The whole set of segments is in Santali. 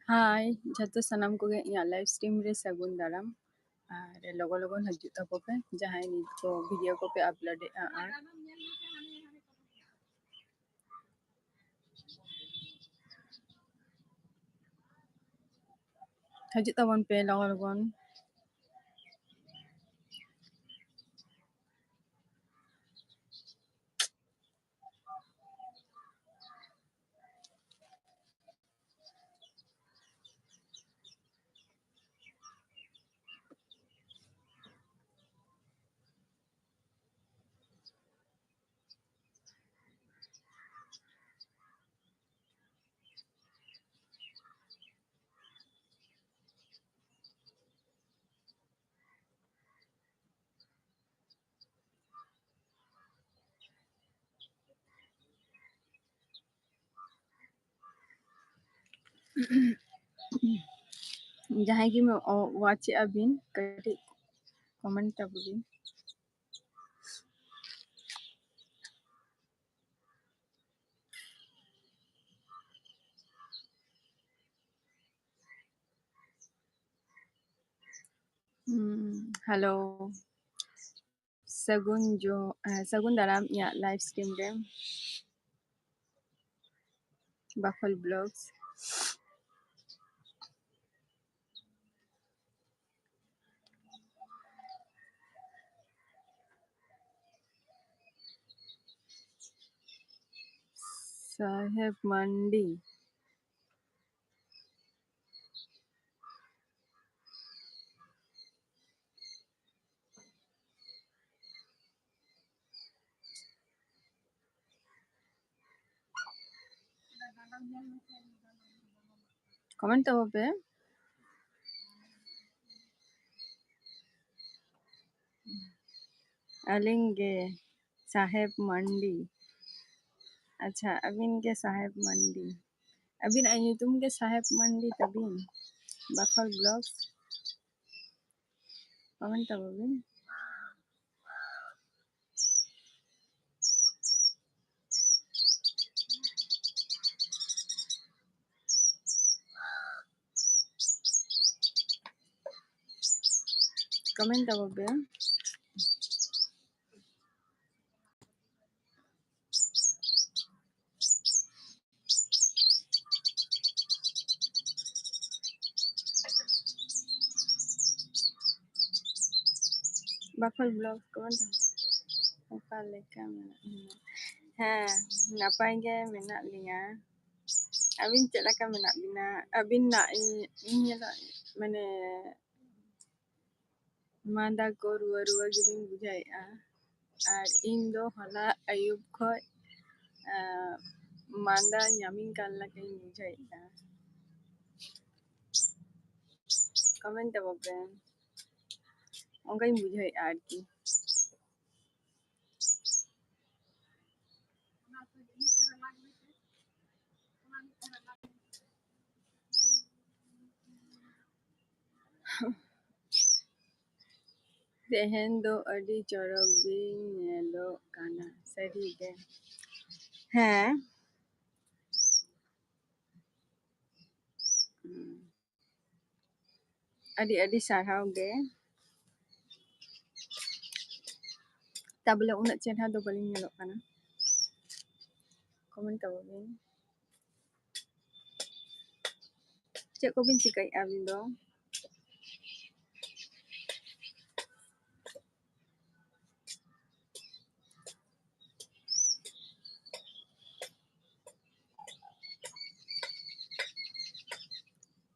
हाय झतो सनाम को लाइव स्ट्रीम रे सगुन दाराम और लोगो लोगन हजू तको पे जहां नित को वीडियो को पे अपलोड हजू तबन पे लोगो लोगन जहां की मैं वाच अबिन कटी कमेंट तबुबिन हेलो सगुन दाराम लाइव स्ट्रीम रे बाफल ब्लॉग्स साहेब मंडी कमेंट तब पे अलिंगे साहेब मंडी अच्छा अबिन के साहेब मंडी अबिन तुम के साहेब मंडी तबिन बाफल ब्लॉग्स कमेंट तब अबिन कमेंट तब पे बाफल ब्लॉग कमेंट ओका लेका हाँ नापाय गे मेना लिया अबिन चेक लका मेना बिना अबिन ना माने मादा को रुआ रुआ गिबिन बुझाइआ और इन दो हला अयुब खय मादा यामिन कान लकाइन बुझाइआ कमेंट तब पे ओंकाइन बुझाइआ आरकी तेहन दो अडी चोरक बिन नेलो काना सरी गे हाँ अडी अडी साराव गे ताबले उना चेहरा दो बलिन नेलो काना कमेंट तब बिन चेक को बिन चिकाइआ बिन दो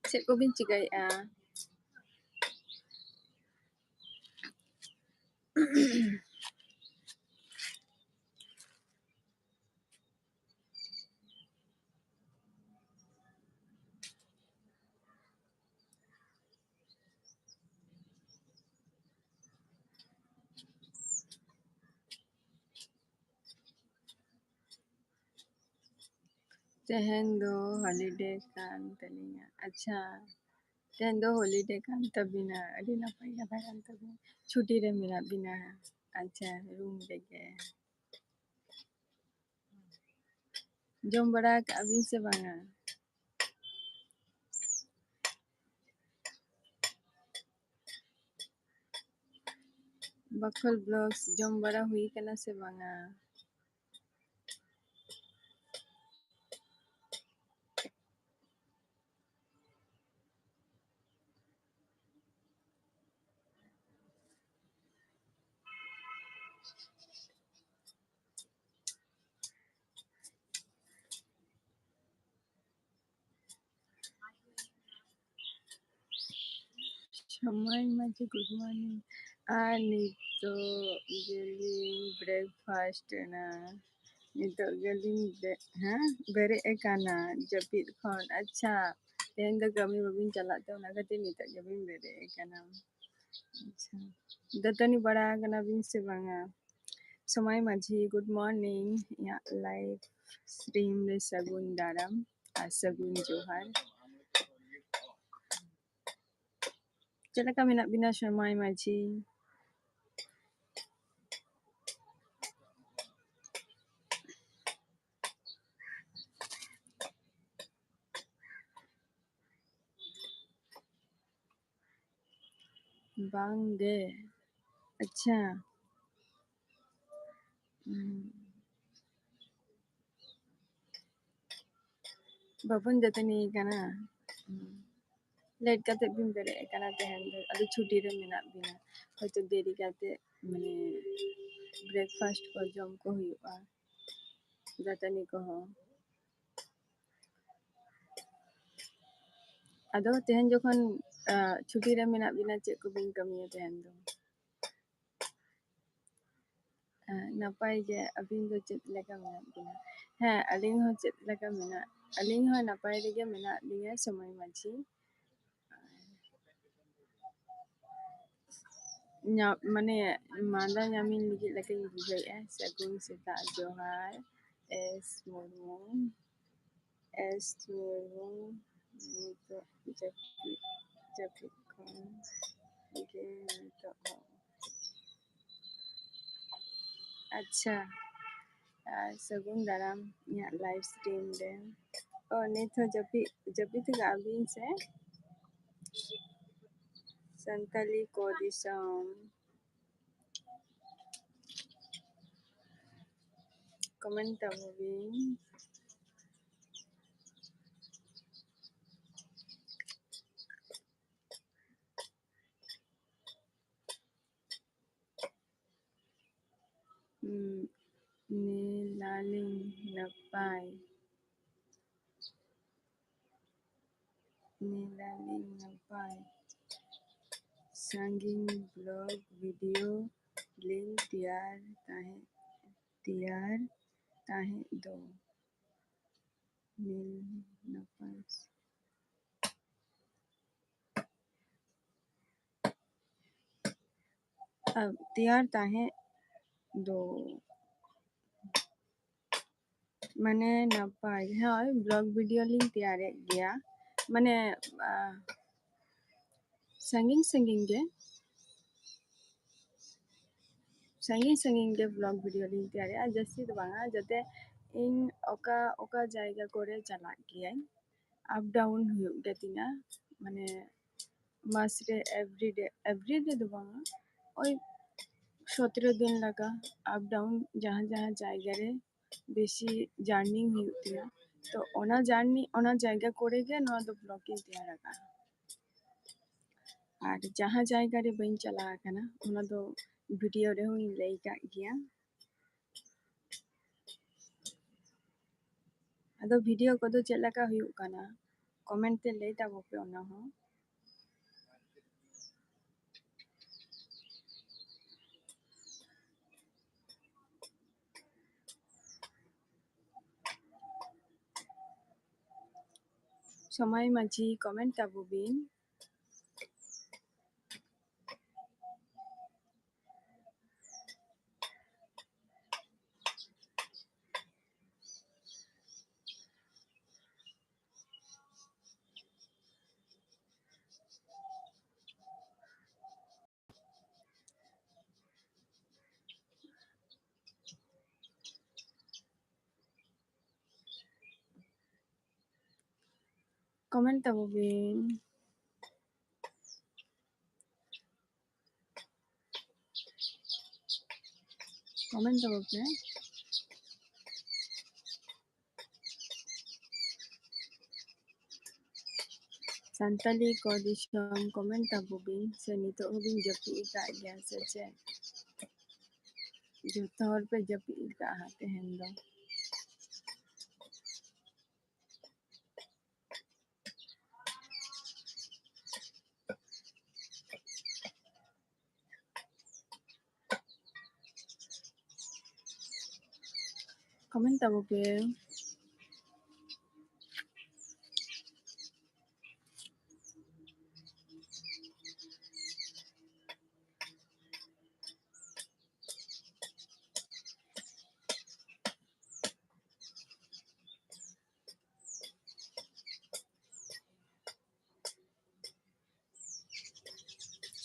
चेक को बिन चिकाइआ तेहन दो हॉलीडे कान तलिंगा अच्छा तेहन दो हॉलीडे कान तबिना अडी नपाय कथा कान तबिना छुट्टी रे मेना बिना अच्छा रूम रेगे जम बड़ा अबिन से बांगा बखल ब्लॉग्स जम बड़ा हुई कना से बांगा समय माजे गुड मॉर्निंग नितो गेलिंग ब्रेकफास्ट ना नितो गेलिंग हाँ बेरे एकाना जपित खन अच्छा तेन दो कमी बबिन चला तो ना कते नितो गेबिन बेरे एकाना अच्छा दतनी बड़ा गना बिन से बांगा समय माझी गुड मॉर्निंग या लाइव स्ट्रीम में सगुन दाराम सगुन जोहार चला का मेना बिना समय माझी बांगे अच्छा बाबन जतनी कना लेट काते बिन बेरे कना तेहन अदु छुट्टी रे मेना बिना होतो देरी काते माने ब्रेकफास्ट को जम को हुआ जतनी को हो अदो तेहन जोखन छुट्टी रे मेना बिना चे को बिन कमिया तेहन दो नपाय गे अबिन दो चेत लेका मेना बिना हाँ अलिंग हो चेत लेका मेना अलिंग हो नपाय रेगे मेना लिया समय माझी माने मादा ᱧᱟᱢᱤᱧ ᱞᱟᱹᱜᱤᱫ ᱞᱮᱠᱟᱧ ᱵᱩᱡᱷᱟᱹᱣᱮᱜᱼᱟ ᱥᱟᱹᱜᱩᱱ ᱥᱮᱛᱟᱜ ᱡᱚᱦᱟर एस मुर्मू नितोग जपित खन गे नितोग अच्छा सगुन दाराम इᱧᱟᱹᱜ लाइव स्ट्रीम रे नित हो जपित गाबिन से संताली को दिसम कमेंट ताबोबिन नीलालिंग नपाय नीलालिंग नपाय संगीन ब्लॉग वीडियो लिंक तैयार ताहे दो नील नपाय अब तैयार ताहे दो माने नपाय हाँ ब्लॉग वीडियो लिंक तैयार गया माने संगीन गे ब्लॉग वीडियो लिंक तैयार जस्ती तो बांगा जते इन ओका जायगा करे चला गया अप डाउन हुई गतिना माने मास रे एवरीडे तो बांगा ओई 17 दिन लगा अप डाउन जहाँ जायगा रे बेसी जार्नी हुई तो ओना जार्नी ओना जायगा करे गे नो दो ब्लॉगिंग तैयार का और जहाँ जायगा रे बइन चला कना ओना दो वीडियो रे हुई लई का गया अदो वीडियो को दो चला का हुई कना कमेंट ते लई ताबो पे ओना हो समय माझी कमेंट ताबो बिन कमेंट ताबो बिन कमेंट तब पे संताली को दिसम कमेंट तब बिन से नितो बिन जपी का गया से चे जो तौर पे जपी का हाथे हैं कमेंट तब पे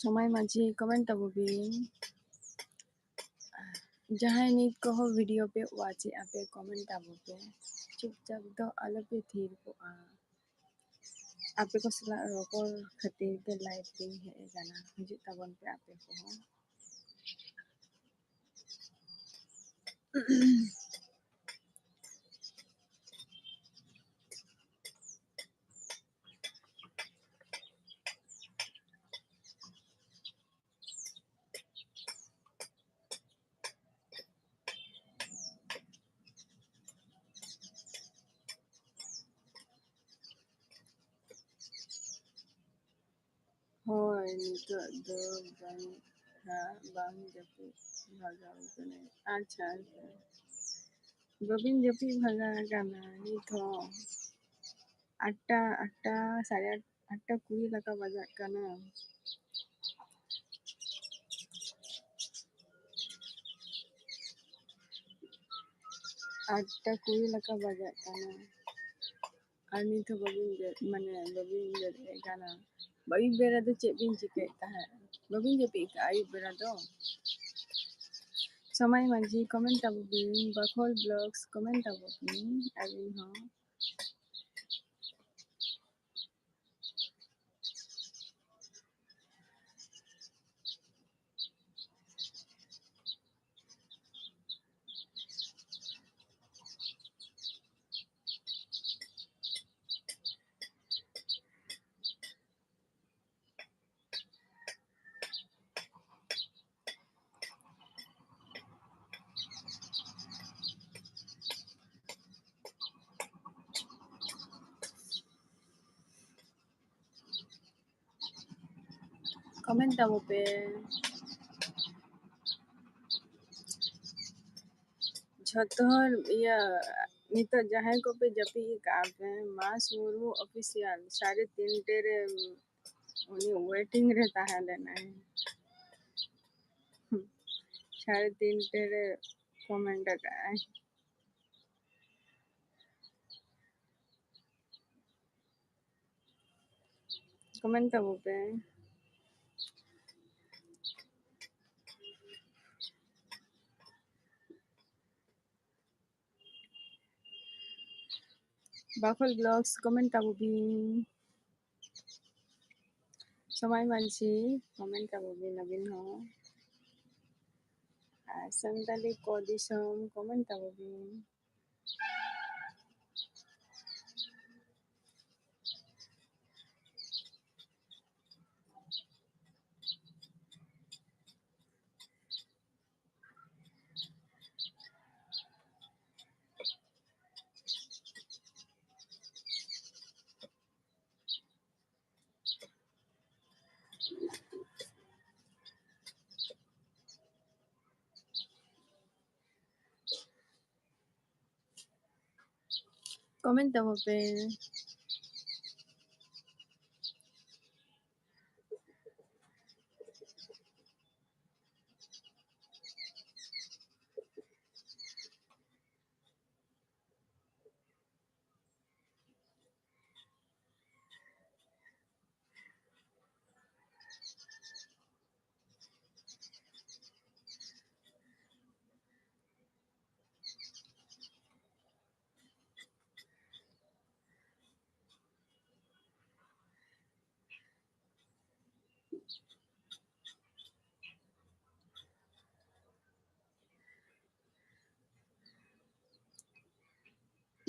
समय माझी कमेंट तब बिन जहाँ नित को हो वीडियो पे वाचे आपे कमेंट तब पे चुपचाप दो अलग पे थीर को आपे को सला रोको खातिर के लाइव पे है गाना हिजु तबन पे आपे को हो होय नितो दो बांग जपी भगाव कने अच्छा बबिन जपी भगा गाना नितो आठटा आठटा साढ़े आठटा कुड़ी लगा बजा गाना आठटा कुड़ी लगा बजा गाना और नितो बबिन मने बबिन जपी गाना बबिन बेरा तो चेपिन चिके है बबिन जपी का आयु बेरा तो समय माझी कमेंट तब बिन बखोल ब्लॉग्स कमेंट तब बिन अबिन हो कमेंट तब पे झतहर या नितो जहाँ को पे जपी का पे मास मुर्मू ऑफिशियल 3:30 टेरे उन्हें वेटिंग रहता है लेना है 3:30 टेरे कमेंट का है कमेंट तब पे बखोल ब्लॉग्स कमेंट तब बिन समय मानसी कमेंट तब बिन अबिन हो संताली को दिसम कमेंट तब बिन कमेंट तब पे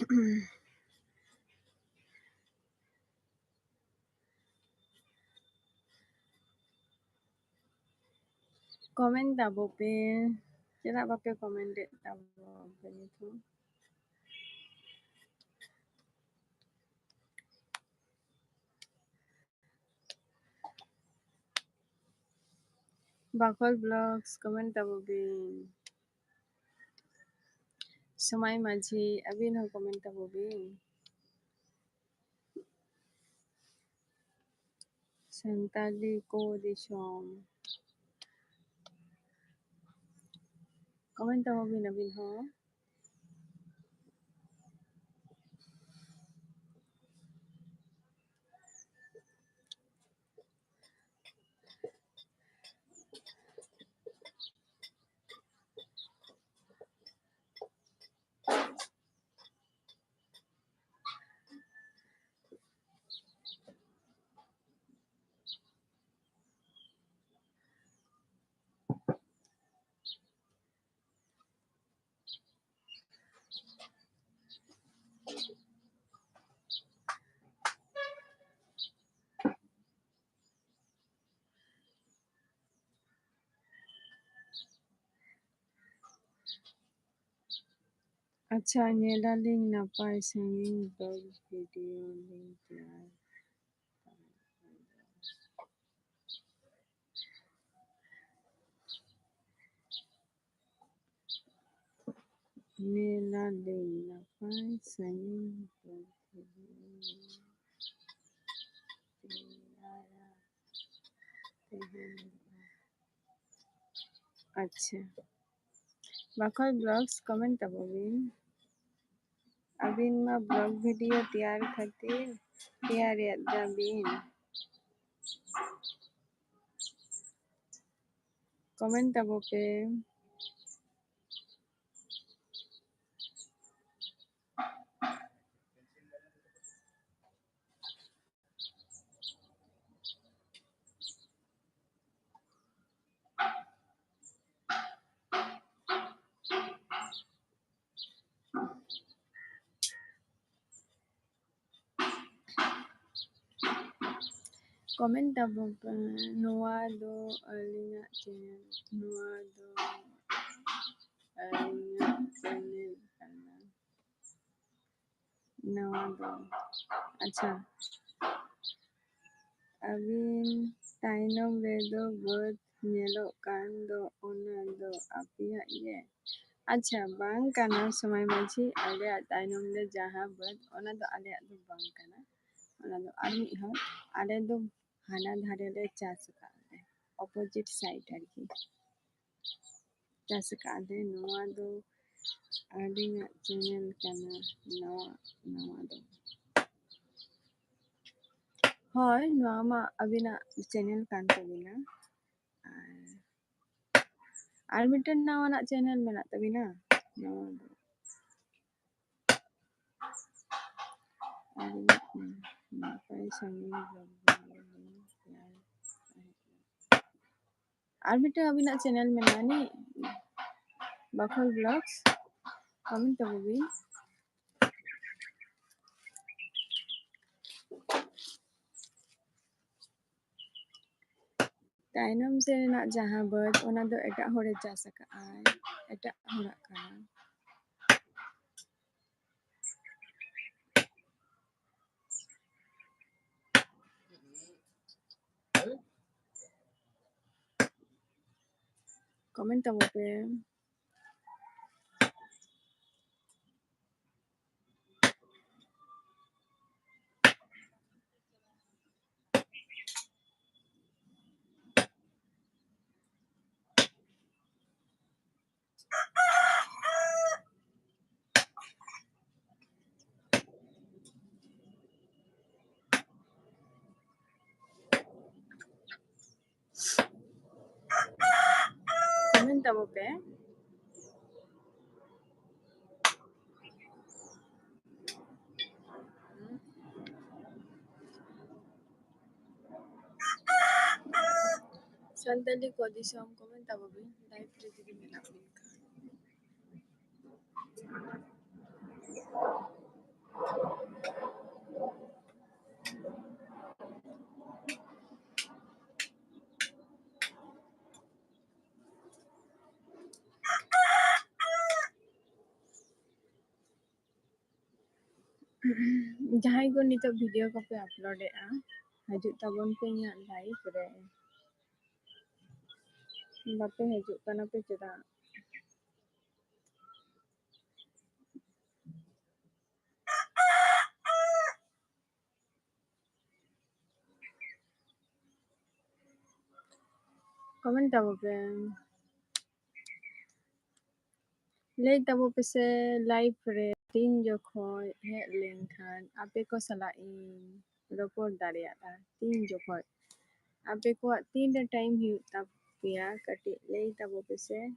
Komen tabo pe. Chedak bape komen dek tabo pe itu. Bakol Vlogs komen tabo bin. Somai Maji abin ho komen tabo bin. Santali ko disom. Komen tabo bin abin ho. Acha nyelaling napay sanging vlog video link tiyar. Nyelaling napay sanging vlog video link tiyar. अच्छा Bakol Vlogs comment tabo bin. Abin ma vlog video tiyar khatir tiyar yadda bin. Comment tabo pe. Comment tabo pe. Noa do alinga channel. Noa do alinga channel kana. Noa do. अच्छा Abin tainom redo buat nyelok kan do ona do apiak ye. अच्छा bang kana Somai Maji alea tainom le jaha buat ona do alea do bang kana. Ona do ar mid hor ale do hana dhare le chas kaale. Opposite side arki. Chas kaale noa do alinga channel kana noa do. Hoi noa ma abina channel kan tabina. Ar miten nawa nak channel menak tabina. Nawa do. Alinga napay sanging vlog video link tiyar. Ar miten abina channel menak ni. Bakol Vlogs comment tabo bin. Tainom se nak jaha buat ona do etak hore chas akaay. Etak horak kana. Comment tabo pe. Comment tabo pe. Santali ko disom comment tabo bin. Live re menak bin. जहां को नितो वीडियो को पे अपलोड हजू तबन पे इन लाइफ रे बापे हजू कना पे चेदा कमेंट तब पे ले तब पे से लाइफ रे तीन जो खोय हे लेन खान आपे को सला इन रोपोर दाड़ियाता तीन जो खोय आपे को तीन टाइम ही तब पिया कटी ले तब पे से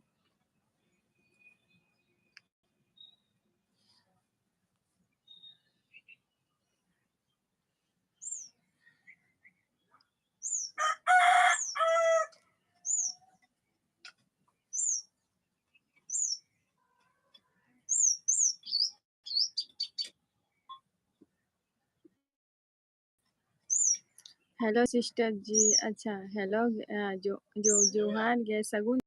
हेलो सिस्टर जी अच्छा हेलो जो जोहार गे सगुन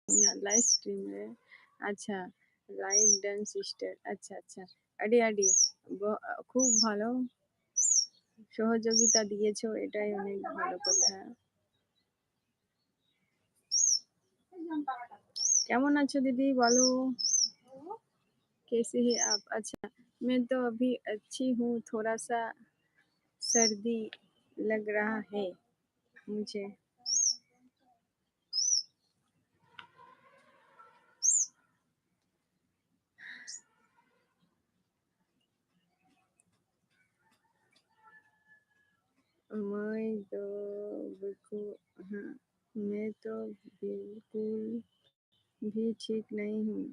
लाइव स्ट्रीम रे अच्छा लाइव डांस सिस्टर अच्छा अच्छा अड़ी अड़ी खूब ভালো সহযোগিতা দিয়েছো এটাই অনেক ভালো কথা কেমন আছো दीदी बोलो कैसे हैं आप अच्छा मैं तो अभी अच्छी हूँ थोड़ा सा सर्दी लग रहा है मुझे मैं तो बिल्कुल हाँ मैं तो बिल्कुल भी ठीक नहीं हूँ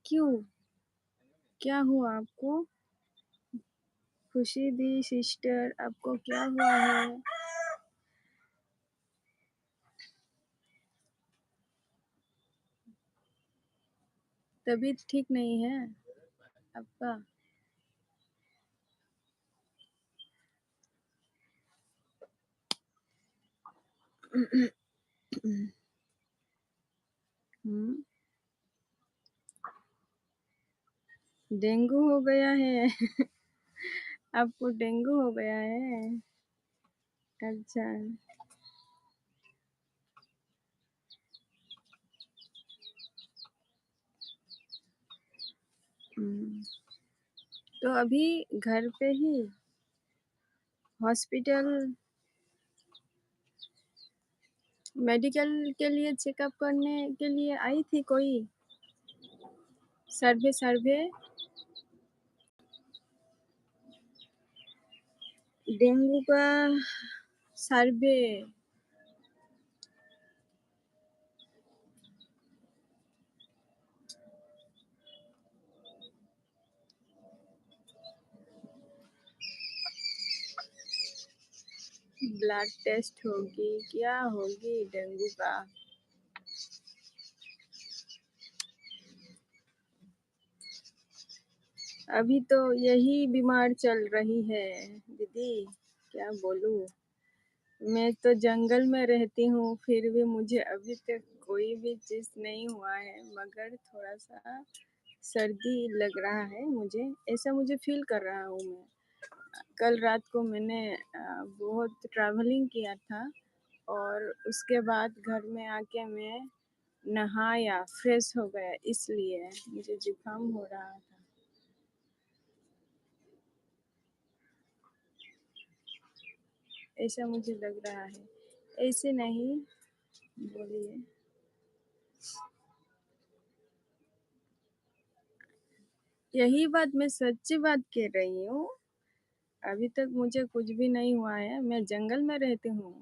क्यों क्या हुआ आपको खुशी दी सिस्टर आपको क्या हुआ है तबीयत ठीक नहीं है आपका हम्म, डेंगू हो गया है आपको डेंगू हो गया है अच्छा हम्म, तो अभी घर पे ही हॉस्पिटल मेडिकल के लिए चेकअप करने के लिए आई थी कोई सर्वे सर्वे डेंगू का सर्वे ब्लड टेस्ट होगी क्या होगी डेंगू का अभी तो यही बीमार चल रही है दीदी क्या बोलूं मैं तो जंगल में रहती हूँ फिर भी मुझे अभी तक कोई भी चीज नहीं हुआ है मगर थोड़ा सा सर्दी लग रहा है मुझे ऐसा मुझे फील कर रहा हूँ मैं कल रात को मैंने बहुत ट्रैवलिंग किया था और उसके बाद घर में आके मैं नहाया फ्रेश हो गया इसलिए मुझे जुकाम हो रहा था ऐसा मुझे लग रहा है ऐसे नहीं बोलिए यही बात मैं सच्ची बात कह रही हूँ अभी तक मुझे कुछ भी नहीं हुआ है मैं जंगल में रहती हूँ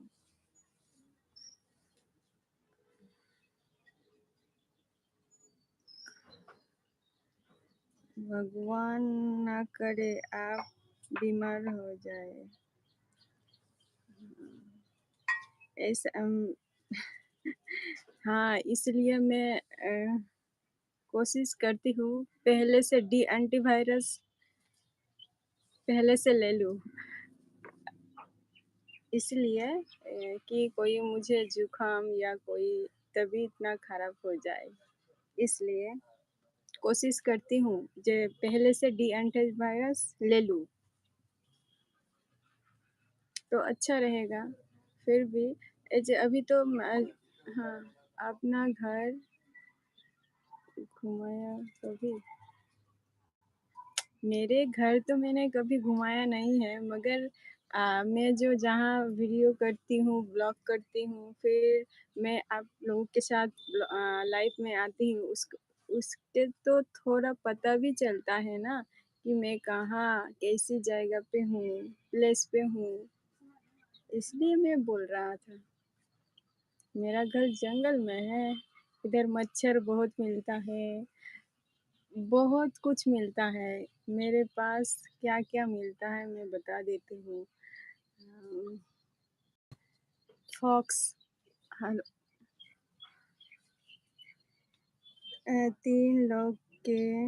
भगवान ना करे आप बीमार हो जाए ऐसा हाँ इसलिए मैं कोशिश करती हूँ पहले से डी एंटीवायरस पहले से ले लूँ, इसलिए कि कोई मुझे जुकाम या कोई तबीयत ना खराब हो जाए, इसलिए कोशिश करती हूँ जे पहले से डी एंटीवायरस ले लूँ, तो अच्छा रहेगा। फिर भी अभी तो मैं, हाँ, अपना घर घुमाया कभी? मेरे घर तो मैंने कभी घुमाया नहीं है, मगर मैं जो जहाँ वीडियो करती हूँ, ब्लॉग करती हूँ, फिर मैं आप लोगों के साथ लाइव में आती हूँ, उसके तो थोड़ा पता भी चलता है ना कि मैं कहाँ, कैसी जगह पे हूँ, प्लेस पे हूँ, इसलिए मैं बोल रहा था। मेरा घर जंगल में है, इधर मच्छर बहुत मिलता है, बहुत कुछ मिलता है। मेरे पास क्या-क्या मिलता है मैं बता देती हूँ। फॉक्स, हेलो, 3 लोग के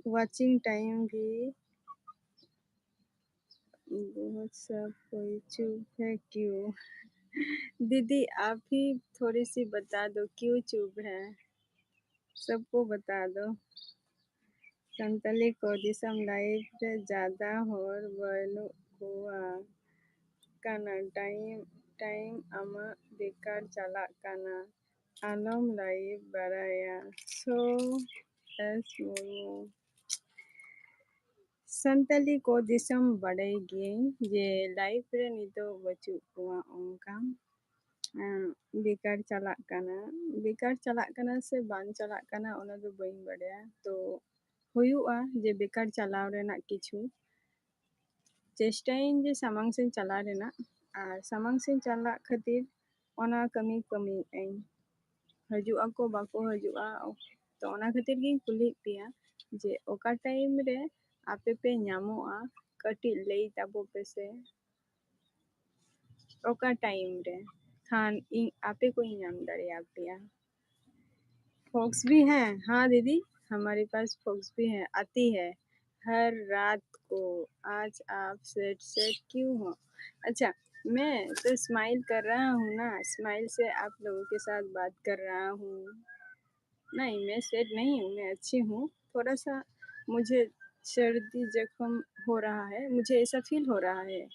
वॉचिंग टाइम भी बहुत, सब कोई चुप है क्यों? दीदी आप ही थोड़ी-सी बता दो क्यों चुप है? सबको बता दो। संतली को दिसम लाइफ ज़्यादा होर बनुआ kana time ama bekar chalak kana alom laib baraya so as Murmu संतली को दिसम बढ़ेगी ये लाइफ रे नितो बचु कुआ उनका बेकार चलाक काना, बेकार चलाक काना से बांग चलाक काना ओना दो बइन बढ़िया तो हुयुआ जे बेकार चलाव रेना किछु चेष्टाइन जे सामांग से चला रेना और सामांग से चला खातिर ओना कमी आइन हजुआ को बाको हजुआ तो ओना खातिर गिन कुली पिया जे ओका टाइम रे आपे पे ᱧᱟᱢᱚᱜᱼᱟ कटी लई ताबो पे से ओका टाइम रे खान आपे को ᱧाम दाड़िया पिया। फॉक्स भी हैं, हाँ दीदी हमारे पास फॉक्स भी हैं, आती है हर रात को। आज आप सेट क्यों हो? अच्छा, मैं तो स्माइल कर रहा हूँ ना, स्माइल से आप लोगों के साथ बात कर रहा हूँ। नहीं मैं सेट नहीं हूँ, मैं अच्छी हूँ। थोड़ा सा मुझे सर्दी जख्म हो रहा है, मुझे ऐसा फील हो रहा है।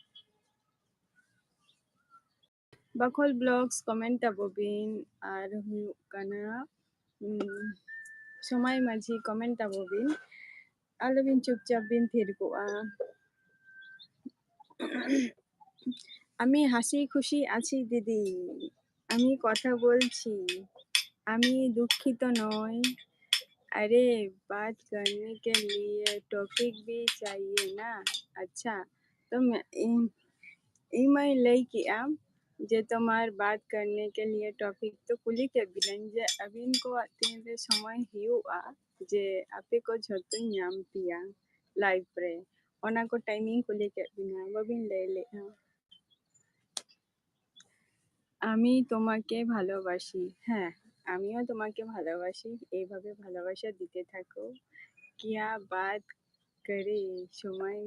Bakol Blogs comment abo bin ar huyuk kana সময় মাঝি comment abo bin alo bin চুপচাপ bin থিরকোয়া আমি হাসি খুশি আছি দিদি, আমি কথা বলছি, আমি দুঃখিত নই। अरे बात करने के लिए टॉपिक भी चाहिए ना। अच्छा तो मैं मैं लई आम जे तुम्हार बात करने के लिए टॉपिक तो कुली के बिलन जे अभी इनको तीन रे समय हियुआ जे आपे को झतो नाम पिया लाइव रे ओना को टाइमिंग कुली के बिना बबिन ले আমি তোমাকে ভালোবাসি। হ্যাঁ, আমিও তোমাকে ভালোবাসি। এইভাবে ভালোবাসা দিতে থাকো। क्या बात करे समय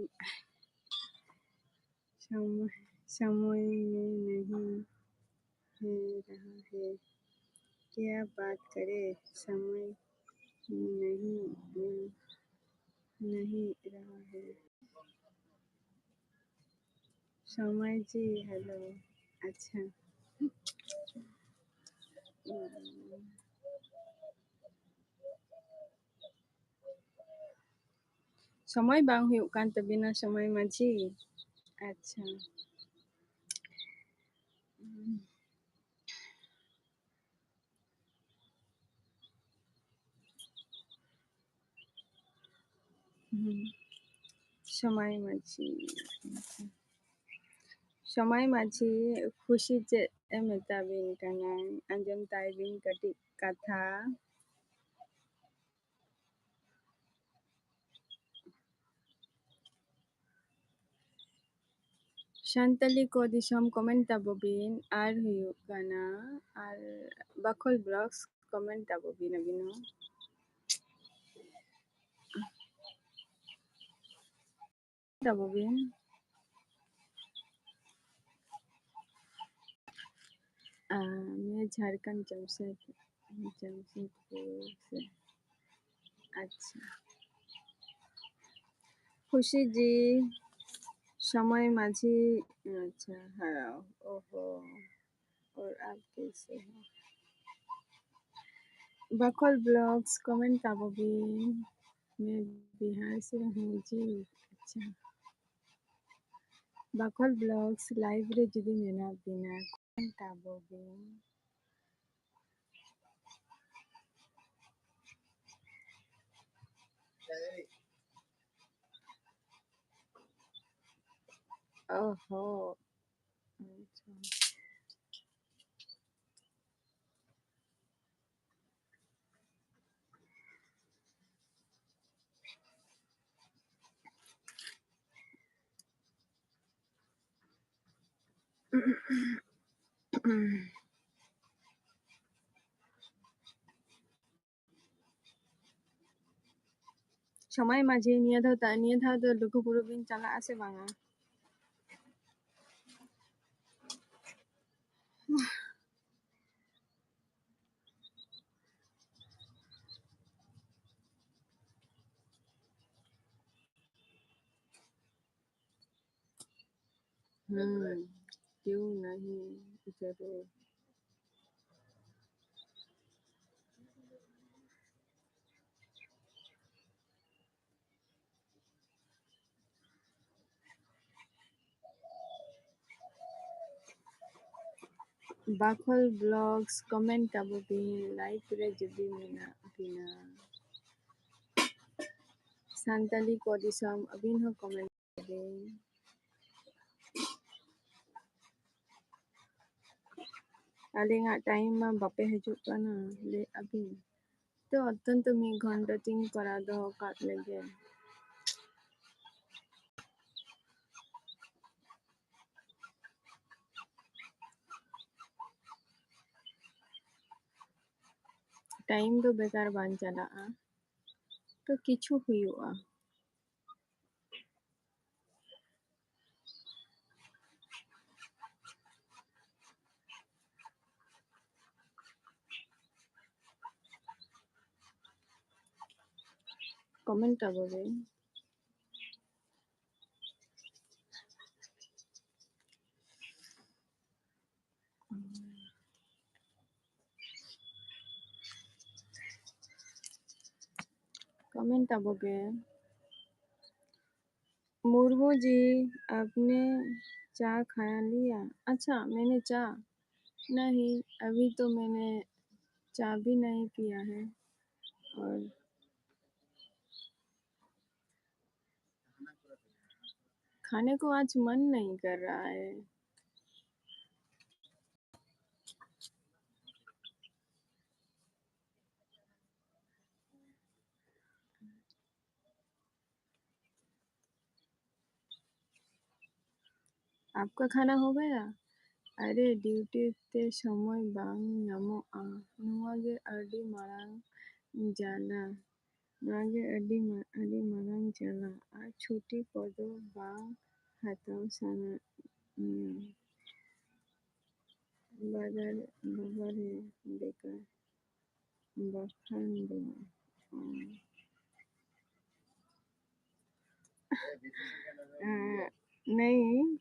समय समय में नहीं है रहा है। क्या बात करे समय नहीं मिल नहीं रहा है। समय जी हेलो, अच्छा समय bang huyuk kan tabina समय maji। अच्छा समय maji समय माझी खुशी चे मेताबिन kana anjam taibin katik kata Shantali ko disam comment abo bin ar huyuk kana ar bakol blogs comment abo bin abino तब अभी मैं झारखंड जमशेदपुर से। अच्छा, खुशी जी, समय माझी। अच्छा, हाँ। ओहो, और आप कैसे हैं? बकौल ब्लॉग्स कमेंट ताबोगी। मैं बिहार से हूँ जी। अच्छा, बकौल ब्लॉग्स लाइव रे जुदी मेना बिना कमेंट ताबोगी। ओहो, अच्छा। समय माझे निया धाव तो लुगुबुरु बिन चला आसे बांगा। क्यों नहीं, जरूर। बाखल ब्लॉग्स कमेंट ताबोगी लाइक रे जुदी मेना बिना सानताली को दिसम अबिन हो कमेंट ताबे। आलिंगा टाइम मा बापे हजू काना ले अबिन तो अत्यंत मी घंटा तीन करा दो काट लेगे। टाइम तो बेकार बान चला तो किछु हुआ। कमेंट ताबोगे। कमेंट ताबोगे। मुर्मू जी, आपने चाय खाया लिया? अच्छा, मैंने चाय नहीं, अभी तो मैंने चाय भी नहीं पिया है। और खाने को आज मन नहीं कर रहा है। आपका खाना हो गया? अरे ड्यूटी ते समय बांग नामोआ नुआगे अडी मारांग जाला नुआगे अडी मारांग जाला आ छुट्टी कोदो बांग हाताव साना बाजार बाबारे बेकार बखान दो। नहीं,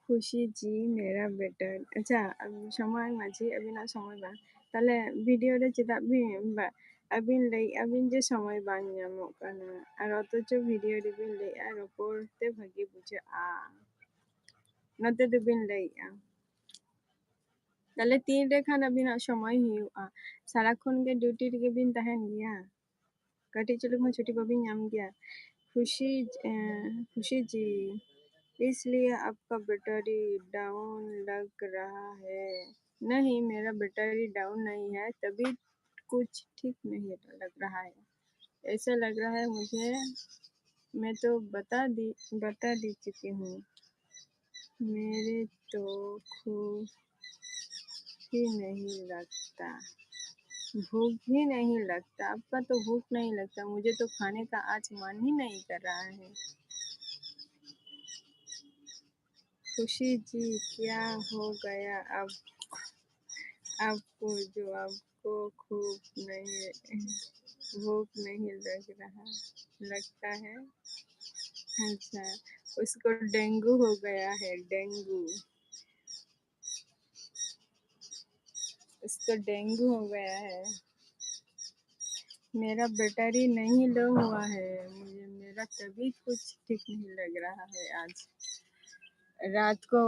खुशी जी मेरा बेटा। अच्छा, अब समय माझी अभी ना समय बा ताले वीडियो रे चेदा भी बा अबिन लई अबिन जे समय बांग नामो काना और अतच वीडियो रे बिन लई आ रपोर्ट ते भागी बुझे नते दे बिन लई ताले तीन रे खान अभी ना समय हुआ सारा खन के ड्यूटी रे बिन तहन गया कटी चलो मैं छुट्टी को भी नाम गया। खुशी जी, इसलिए आपका बैटरी डाउन लग रहा है। नहीं, मेरा बैटरी डाउन नहीं है, तभी कुछ ठीक नहीं लग रहा है। ऐसा लग रहा है मुझे। मैं तो बता दी चुकी हूँ। मेरे तो खूब ही नहीं लगता, भूख ही नहीं लगता। आपका तो भूख नहीं लगता, मुझे तो खाने का आज मन ही नहीं कर रहा है। खुशी जी क्या हो गया अब आपको जो आपको खूब नहीं भूख नहीं लगता है। अच्छा, उसको डेंगू हो गया है, डेंगू। उसको डेंगू हो गया है। मेरा बैटरी नहीं लो हुआ है, मुझे मेरा तबीयत कुछ ठीक नहीं लग रहा है आज। रात को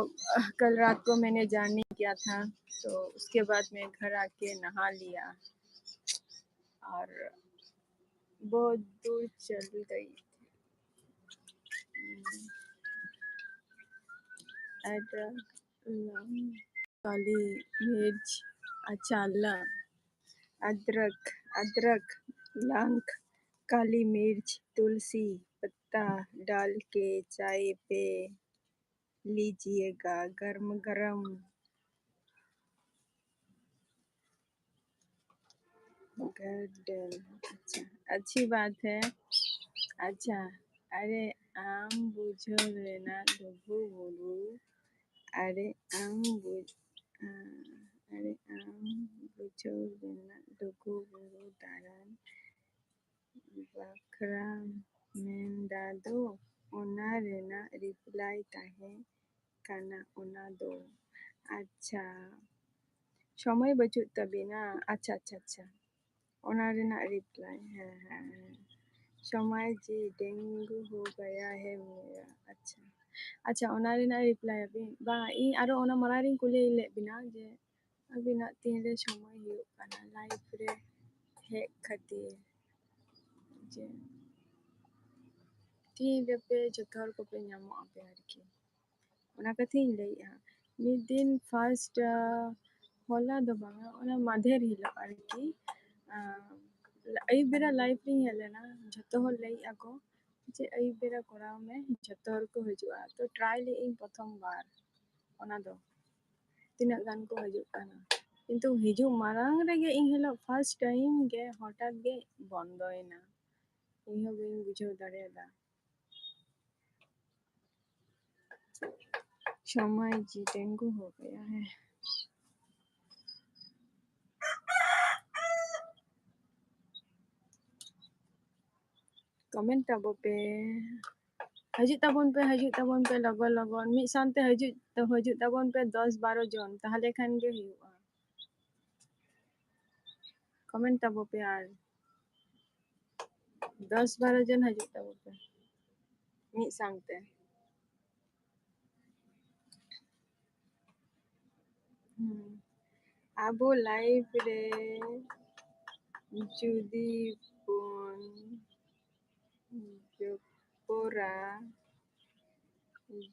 कल रात को मैंने जाने किया था, तो उसके बाद मैं घर आके नहा लिया और बहुत दूर चल गई। अदरक, लौंग, काली मिर्च, अच्छा अदरक अदरक, लौंग, काली मिर्च, तुलसी पत्ता डाल के चाय पे लीजिएगा गरम गरम। अच्छा, अच्छी बात है। अच्छा, अरे आम बुझो लेना डुगू बुगू। अरे आम बुझ आ, अरे आम बुझो लेना डुगू बुगू दारान बाखरा मेंदादो ओना रेना रिप्लाई ताहे काना ओना दो। अच्छा, সময় बचुत तबिना। अच्छा अच्छा अच्छा, ओना रेना रिप्लाई है। समय जी डेंगू हो गया है मेरा। अच्छा अच्छा, ओना रेना रिप्लाई अभी बा इन आरो ओना मरारिंग कुले ले बिना जे अबिना तीन रे समय हुयुग काना लाइफ रे हे खातिर जे तीन रे पे जतो हर को पे ᱧᱟᱢᱚᱜ ᱟᱯᱮ ᱟᱨᱠᱤ ᱚᱱᱟ ᱠᱟᱛᱷᱟᱧ ᱞᱟᱹᱭᱮᱜᱼᱟ। ᱢᱤᱫ ᱫᱤᱱ ᱯᱷᱟᱥᱴ ᱦᱚᱞᱟ ᱫᱚ ᱵᱟᱝᱟ, ᱚᱱᱟ ᱢᱟᱫᱷᱮᱨ ᱦᱤᱞᱳᱜ ᱟᱨᱠᱤ ᱟᱹᱭᱩᱵ ᱵᱮᱲᱟ ᱞᱟᱭᱤᱵᱷ ᱨᱤᱧ ᱦᱮᱡ ᱞᱮᱱᱟ। ᱡᱷᱚᱛᱚ ᱦᱚᱲ ᱞᱟᱹᱭᱮᱜᱼᱟ ᱠᱚ जे अयुब बेरा कराव में जतो हर को हजुआ, तो ट्राई लेइᱧ प्रथम बार ओना दो तीनक गान को हजुग काना, किंतु हिजुग मारांग रेगे इन हिलो फर्स्ट टाइम गे हठात गे बंदोयना। इन हो बइन बुझाव दाड़ेयादा। समय जी डेंगू हो गया है। कमेंट ताबो पे हजू ताबन पे लगन लगन मिद सानते हजू ताबन पे 10-12 जन ताहले खान गे हुयुआ। कमेंट ताबो पे आर 10-12 जन हजू ताबो पे मिद सानते। आबो लाइव रे जुदी बोन जपरा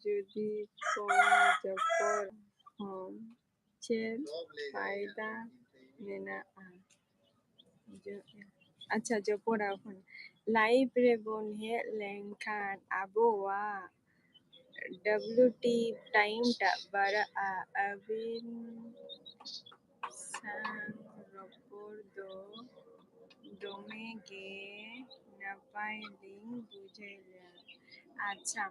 जुदी बोन जपर हम चेद फायदा मेनाआ। अच्छा जपरा खन लाइव रे बोन हेज लेनखान आबोवा WT टाइम टा बाराआ अबिन sang ropor do dome ge napai ling bujhaila। अच्छा,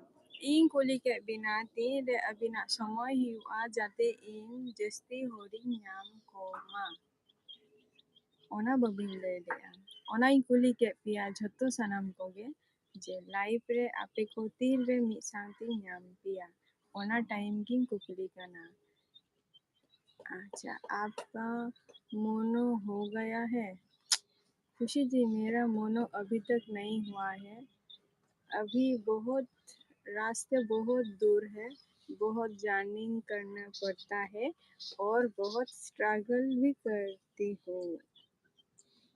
इन कुली के बिना तीन रे अबिना समय हुआ जाते इन जस्ती होरिंग नाम कोमा ओना बबिन लय लेया। ओना इन कुली के पिया झतो सनम कोगे जे लाइफ रे आपे को तीन रे मिद सांगती नाम पिया ओना टाइम गिन कुकली काना। अच्छा, आपका मोनो हो गया है। खुशी जी मेरा मोनो अभी तक नहीं हुआ है। अभी बहुत रास्ते बहुत दूर है, बहुत जर्निंग करना पड़ता है और बहुत स्ट्रगल भी करती हूँ।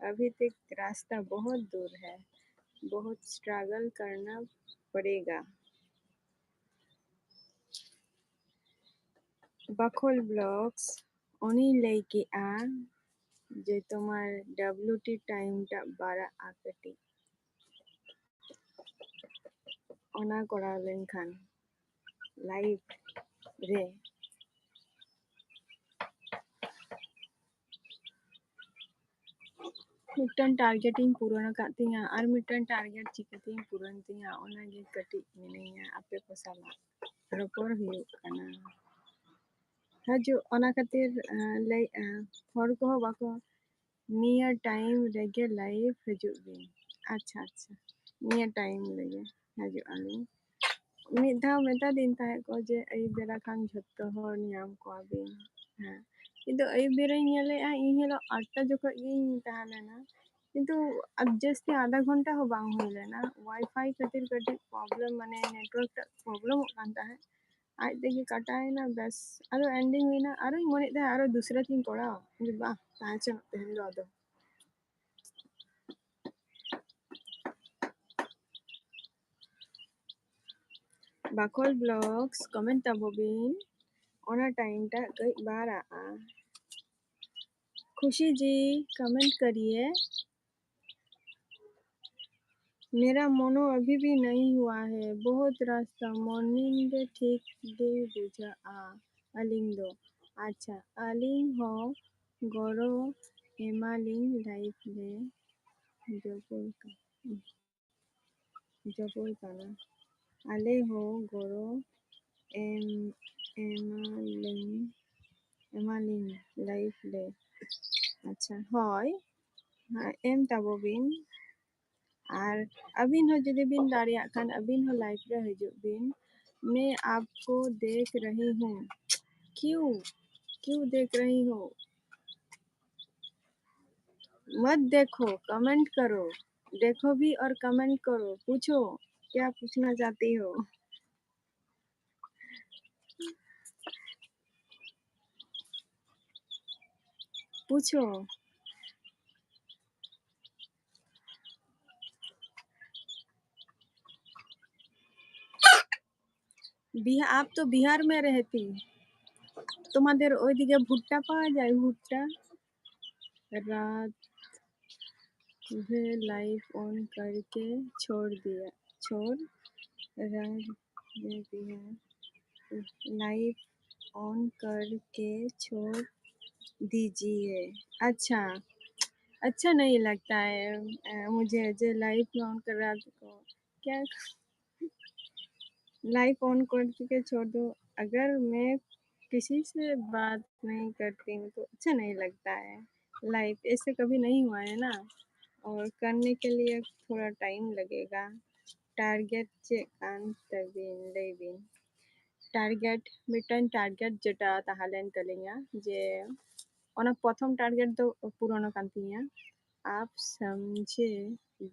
अभी तक रास्ता बहुत दूर है, बहुत स्ट्रगल करना पड़ेगा। बखोल ब्लॉग्स उनी लैके आ जे तुम्हार WT टाइम टा बारा आकटी ओना करा लेनखान लाइव रे मिटन टारगेटिंग पूर्ण कातिया और मिटन टारगेट चिकतिंग पूर्ण तिया ओना गे कटी मिनिया आपे को साला। ropor huyuk kana hajut ona khatir lay hor ko bako niya time rege live hajut bin acha acha niya time lege hajut aling mid dhaw meta din tahe ko je ayub bera khan jhotto hor nyam ko bin ha kintu ayub bera nyele in hilo 8টা jokho ing tahalena কিন্তু अब जैसे आधा घंटा हो बांग हुई लेना वाईफाई खातिर कटी प्रॉब्लम माने नेटवर्क प्रॉब्लम होता है आज देखिए कटा है ना बस अरे एंडिंग हुई ना अरे मोने दे अरे दूसरा दिन पड़ा मुझे बा ताचे तेहन लो दो बाकोल ब्लॉग्स कमेंट तबोबिन ओना टाइम टा कई बार आ खुशी जी कमेंट करिए मेरा मोनो अभी भी नहीं हुआ है बहुत रास्ता मॉर्निंग ठीक दे बुझा अलिंग दो अच्छा अलिंग हो गोरो एमालिंग लाइफ ले जपुर काना आले हो गोरो एम एमालिंग एमालिंग लाइफ ले अच्छा होय एम ताबोबिन और अबिन हो जदि बिन दाड़िया खान अबिन हो लाइफ रे हजू बिन मैं आपको देख रही हूँ क्यों क्यों देख रही हो मत देखो कमेंट करो देखो भी और कमेंट करो पूछो क्या पूछना चाहती हो पूछो आप तो बिहार में रहती তোমাদের ওইদিকে ভুট্টা পাওয়া যায় ভুট্টা रात में लाइट ऑन करके छोड़ रात में बिहार लाइट ऑन करके छोड़ दीजिए अच्छा अच्छा नहीं लगता है मुझे जो लाइट ऑन कर रहा तो क्या लाइट ऑन करके छोड़ दो अगर मैं किसी से बात नहीं करती हूँ तो अच्छा नहीं लगता है लाइफ ऐसे कभी नहीं हुआ है ना और करने के लिए थोड़ा टाइम लगेगा टारगेट चेक तबिन लेबिन टारगेट मिटन टारगेट जेटा ताहलेन तलिंगा जे ओना प्रथम टारगेट तो पूर्ण कांतिया आप समझे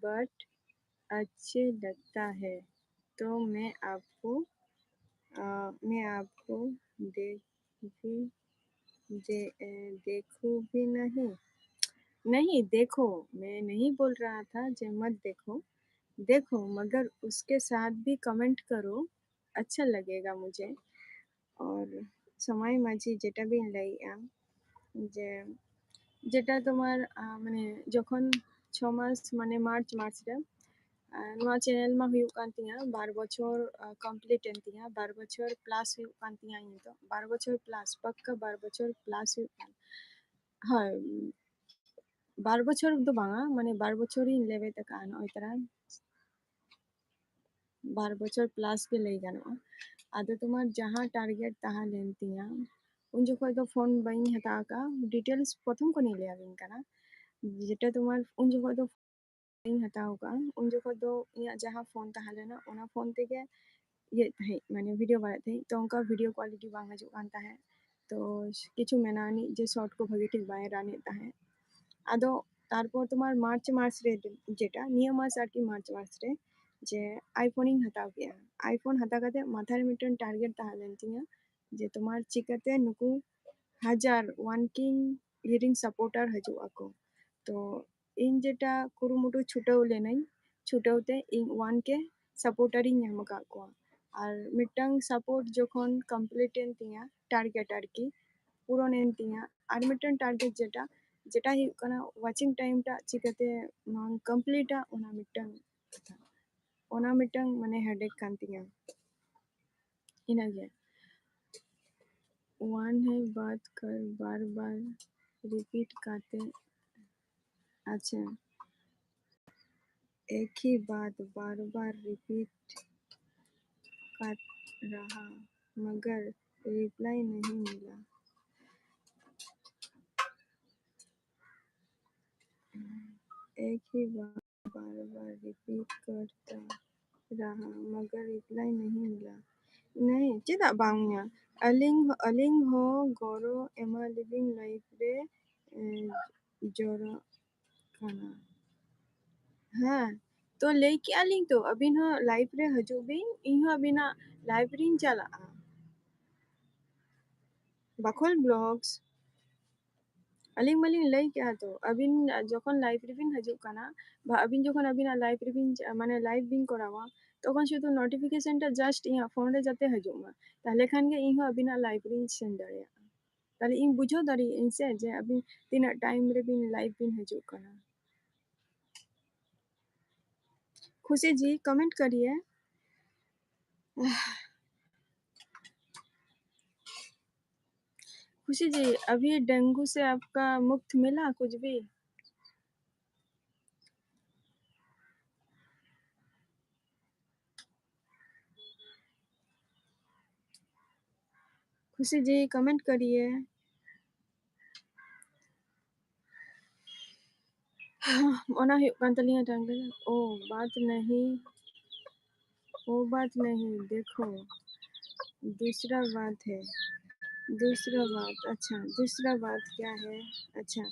बट अच्छे लगता है तो मैं आपको देखूं भी नहीं नहीं देखो मैं नहीं बोल रहा था जे मत देखो देखो मगर उसके साथ भी कमेंट करो अच्छा लगेगा मुझे और समय माझी जेटा भी लाइया जे যেটা তোমার মানে যখন 6 মাস মানে মার্চ রে नवा चैनल में हुई कान तिया 12 बछर कंप्लीट एन तिया 12 बछर प्लस हुई कान तिया इन तो 12 बछर प्लस पक्का 12 बछर प्लस हुई कान हाँ 12 बछर तो बांगा माने 12 बछर ही लेवे तक आन ओई तरह 12 बछर प्लस के लई गानोa आदो तुम्हार जहाँ टारगेट तहाँ लेन तिया उन जखो तो फोन बई हता का डिटेल्स प्रथम को नहीं ले आविन काना जेटा तुम्हार उन जखो तो हताओ का उन जखो तो इया जहाँ फोन तहाँ लेना ओना फोन ते के ये थे माने वीडियो बारे थे तो उनका वीडियो क्वालिटी बांगा जो कांता है तो किछु मेनानी जे शॉर्ट को भगे ठीक बाय राने ताहे आदो तारपर तुम्हार मार्च रे जेटा निया मास आर की मार्च रे जे आईफोन इन हताओ के आईफोन हता काते माथा रे मिटन टारगेट ताहा लेन तिया जे तुम्हार चिकाते नुकु 1000 वन किंग हियरिंग सपोर्टर हजू आको तो इन जेटा कुरुमुटु छुटाव लेनाई छुटावते इन वन के सपोर्टर इन ñam का को और मिटंग सपोर्ट जोखन कंप्लीट एन तिया टारगेट आर की पूरण एन तिया और मिटन टारगेट जेटा जेटा ही कना वाचिंग टाइम टा चिकाते नॉन कंप्लीट ओना मिटंग ओना मिटंग माने हेडेक कान तिया इनागे वन है बात कर बार बार रिपीट करते अच्छा एक ही बात बार बार रिपीट रहा मगर रिप्लाई नहीं मिला। एक ही बात बार बार रिपीट करता रहा मगर रिप्लाई नहीं मिला। नहीं चेदा बांगया अलिंग हो गोरो एमा लिविंग लाइफ रे जोरा खाना हाँ तो लेके आलिंग तो अभी ना लाइफ रे हजू बिन इहो अभी ना लाइफ रिंग चला बखोल ब्लॉग्स अलिंग मलिंग लई क्या तो अबिन যখন লাইভ রিভিন হাজুক কানা বা আবিন যখন আবিনা লাইভ রিভিন মানে লাইভ বিন করাওয়া তখন শুধু নোটিফিকেশনটা জাস্ট ইয়া ফোন রে যাতে হাজুক মা তাহলে খান গে ইহো আবিনা লাইভ রিং সেন দাড়িয়া তাহলে ইন বুঝো দাড়ি ইনসে যে আবিন তিনা টাइम रे बिन लाइव बिन हाजूक काना खुशी जी कमेंट करिए खुशी जी अभी डेंगू से आपका मुक्त मिला कुछ भी खुशी जी कमेंट करिए ओना हुयुग कान तलिया टांग ओ बात नहीं देखो दूसरा बात है दूसरा बात अच्छा दूसरा बात क्या है अच्छा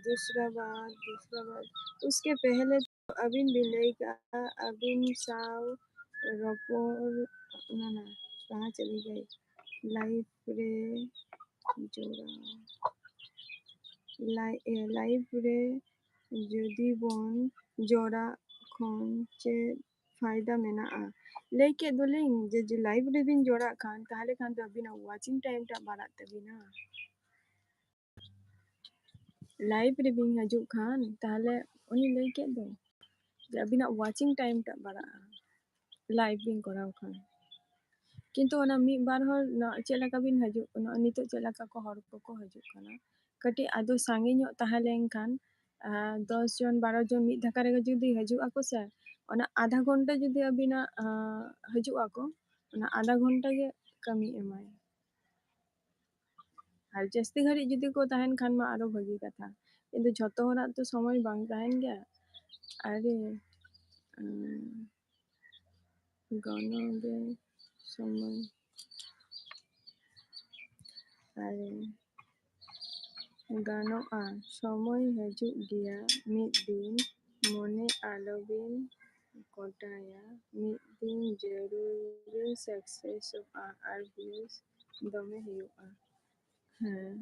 दूसरा बात उसके पहले तो अबिन बिलई का अबिन साव रपोर ना ना कहाँ चली गई लाइफ रे जोड़ा लाइफ रे जुदी बोन जोड़ा खोन चे फायदा मेना'a लेके दुलिंग जे लाइव रे बिन जोड़ा खान ताहले खान तो अबिना वाचिंग टाइम टा बारात तबिना लाइव रे बिन हजूक खान ताहले उनी लेके दो जे अबिना वाचिंग टाइम टा बारा'a लाइव बिन कोराव खान किंतु ओना मी बार हर चेद लका बिन हजूक नितो चेद लका को हर को हजूक खाना कटी आदो सांगे ᱧᱚᱜ ताहे लेन खान 10 जन 12 जन मिद धक्का रे जुदी हजूक आको से ओना आधा घंटा जुदी अबिना हजूक आको ओना आधा घंटा गे कमी एमाय আর জাস্তি ঘাড়ি যদি কো তাহেন খান মা আরো ভাগি কথা কিন্তু যত হরাত তো সময় বাং তাহেন গিয়া আরে গণবে সময় আরে গানোआ সময় হাজুক গিয়া মিদ দিন মনে আলোবিন কটায়া মিদ দিন জরুরি সাকসেসᱚᱜᱼᱟ আর ভিউজ দমে ᱦᱩᱭᱩᱜᱼᱟ ᱦᱮᱸ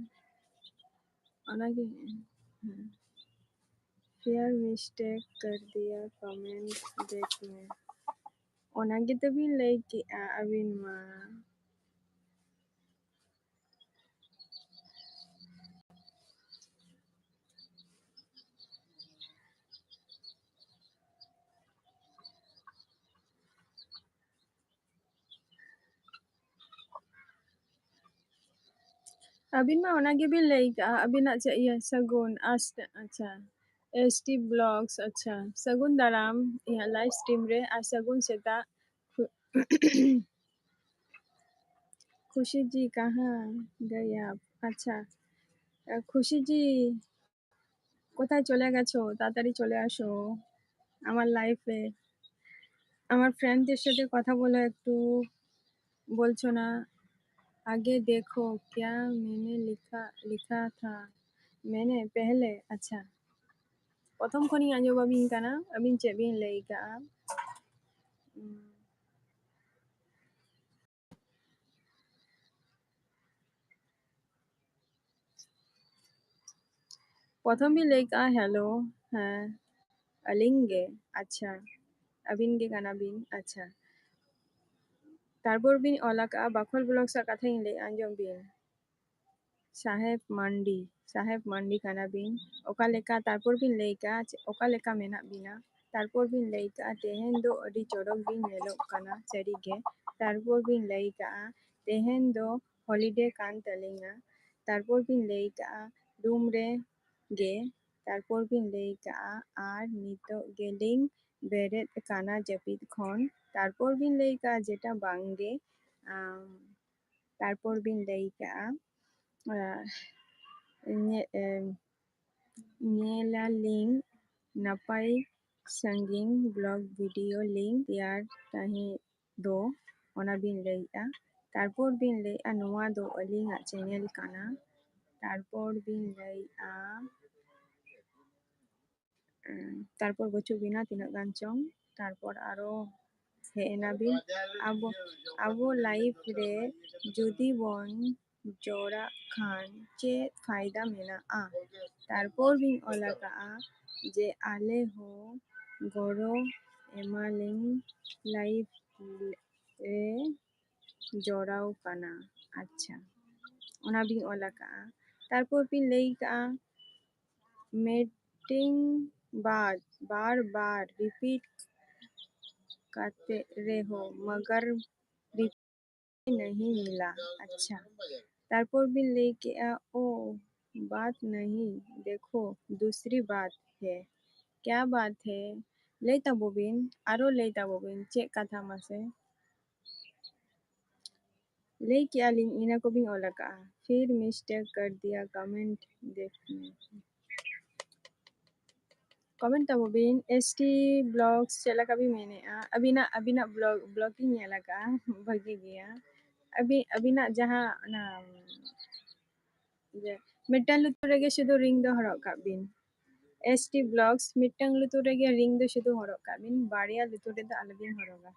ᱚᱱᱟᱜᱮ ᱦᱮᱸ फेयर मिस्टेक कर दिया कमेंट देख में ओनागे तो भी लई केआ अबिन मा अबिन मा ओनागे भी लई केआ अबिना चे ये सगुन आस्ट अच्छा एसटी ब्लॉग्स अच्छा सगुन दाराम यहाँ लाइव स्ट्रीम रे आ सगुन सेता खुशी जी कहाँ गए आप अच्छा খুশি জি কোথায় চলে গেছো তাড়াতাড়ি চলে আসো আমার লাইফে আমার ফ্রেন্ডদের সাথে কথা বলে একটু বলছো না आगे देखो क्या मैंने लिखा था मैंने पहले अच्छा প্রথম খনি আঞ্জব আবিন কানা আবিন চেবিন লেইকা প্রথম বি লেইকা হ্যালো হ্যাঁ अलिंगे अच्छा अबिन गे काना बिन अच्छा তারপর বিন অলাকা বাখল ব্লগ সা কাথাইন লে আঞ্জম বিন साहेब मंडी काना बिन ओका लेका तारपोर बिन लेका ओका लेका मेना बिना तारपोर बिन लेका तेहेन दो अडी चोरक बिन नेलोक काना सरीगे तारपोर बिन लेका तेहेन दो हॉलिडे कान तलिंगा तारपोर बिन लेका रूम रे गे तारपोर बिन लेका आर नितो गेलिंग बेरेद काना जपिद खन तारपोर बिन लेका जेटा बांगे तारपोर बिन लई कआ nyela link napai sanging blog video link teyar tahe do ona bin leia tarpor bin leia noa do alinga channel kana tarpor bin leia tarpor bochu bina tina gan chong tarpor aro hena bin abo life re jodi bon jora khan che फायदा मेना आ तारपोर बिन ओला का जे आले हो गoro एमालिंग लाइफ रे जोड़ाव काना अच्छा ओना बिन ओला का तारपोर बिन लई का मीटिंग बाद बार बार रिपीट करते रहो मगर नहीं मिला अच्छा तारपोर बिन लेके ओ बात नहीं देखो दूसरी बात है क्या बात है लेता बोबिन आरो लेता बोबिन चेक कथा मासे लेके आलिंग इना को बिन ओला का फिर मिस्टेक कर दिया कमेंट देखने कमेंट तब बिन एसटी ब्लॉग्स चला कभी मैंने अभी ना ब्लॉगिंग ये लगा भगी गया अभी ना जहाँ ना मिटन लुतुर रेगे शुधु रिंग दो हरक का बिन एसटी ब्लॉग्स मिटन लुतुर रेगे रिंग दो शुधु हरक का बिन बारिया लुतुर रे दो अलबिन हरगा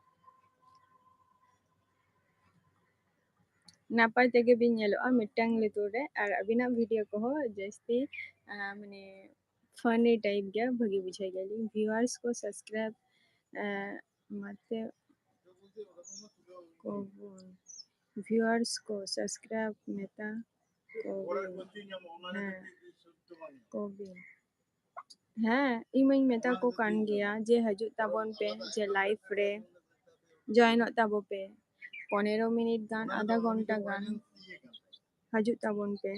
नापाय तेगे बिन ñeloa मिटन लुतुर रे और अबिना वीडियो को हो जस्ती माने फनी टाइप गया भगी बुझाई गेली व्यूअर्स को सब्सक्राइब मते को व्यूअर्स को सब्सक्राइब मेता को हाँ इमाኝ मेता को कान गया जे हजू ताबन पे जे लाइफ रे जॉइन ताबो पे 15 मिनट गान आधा घंटा गान हजू ताबन पे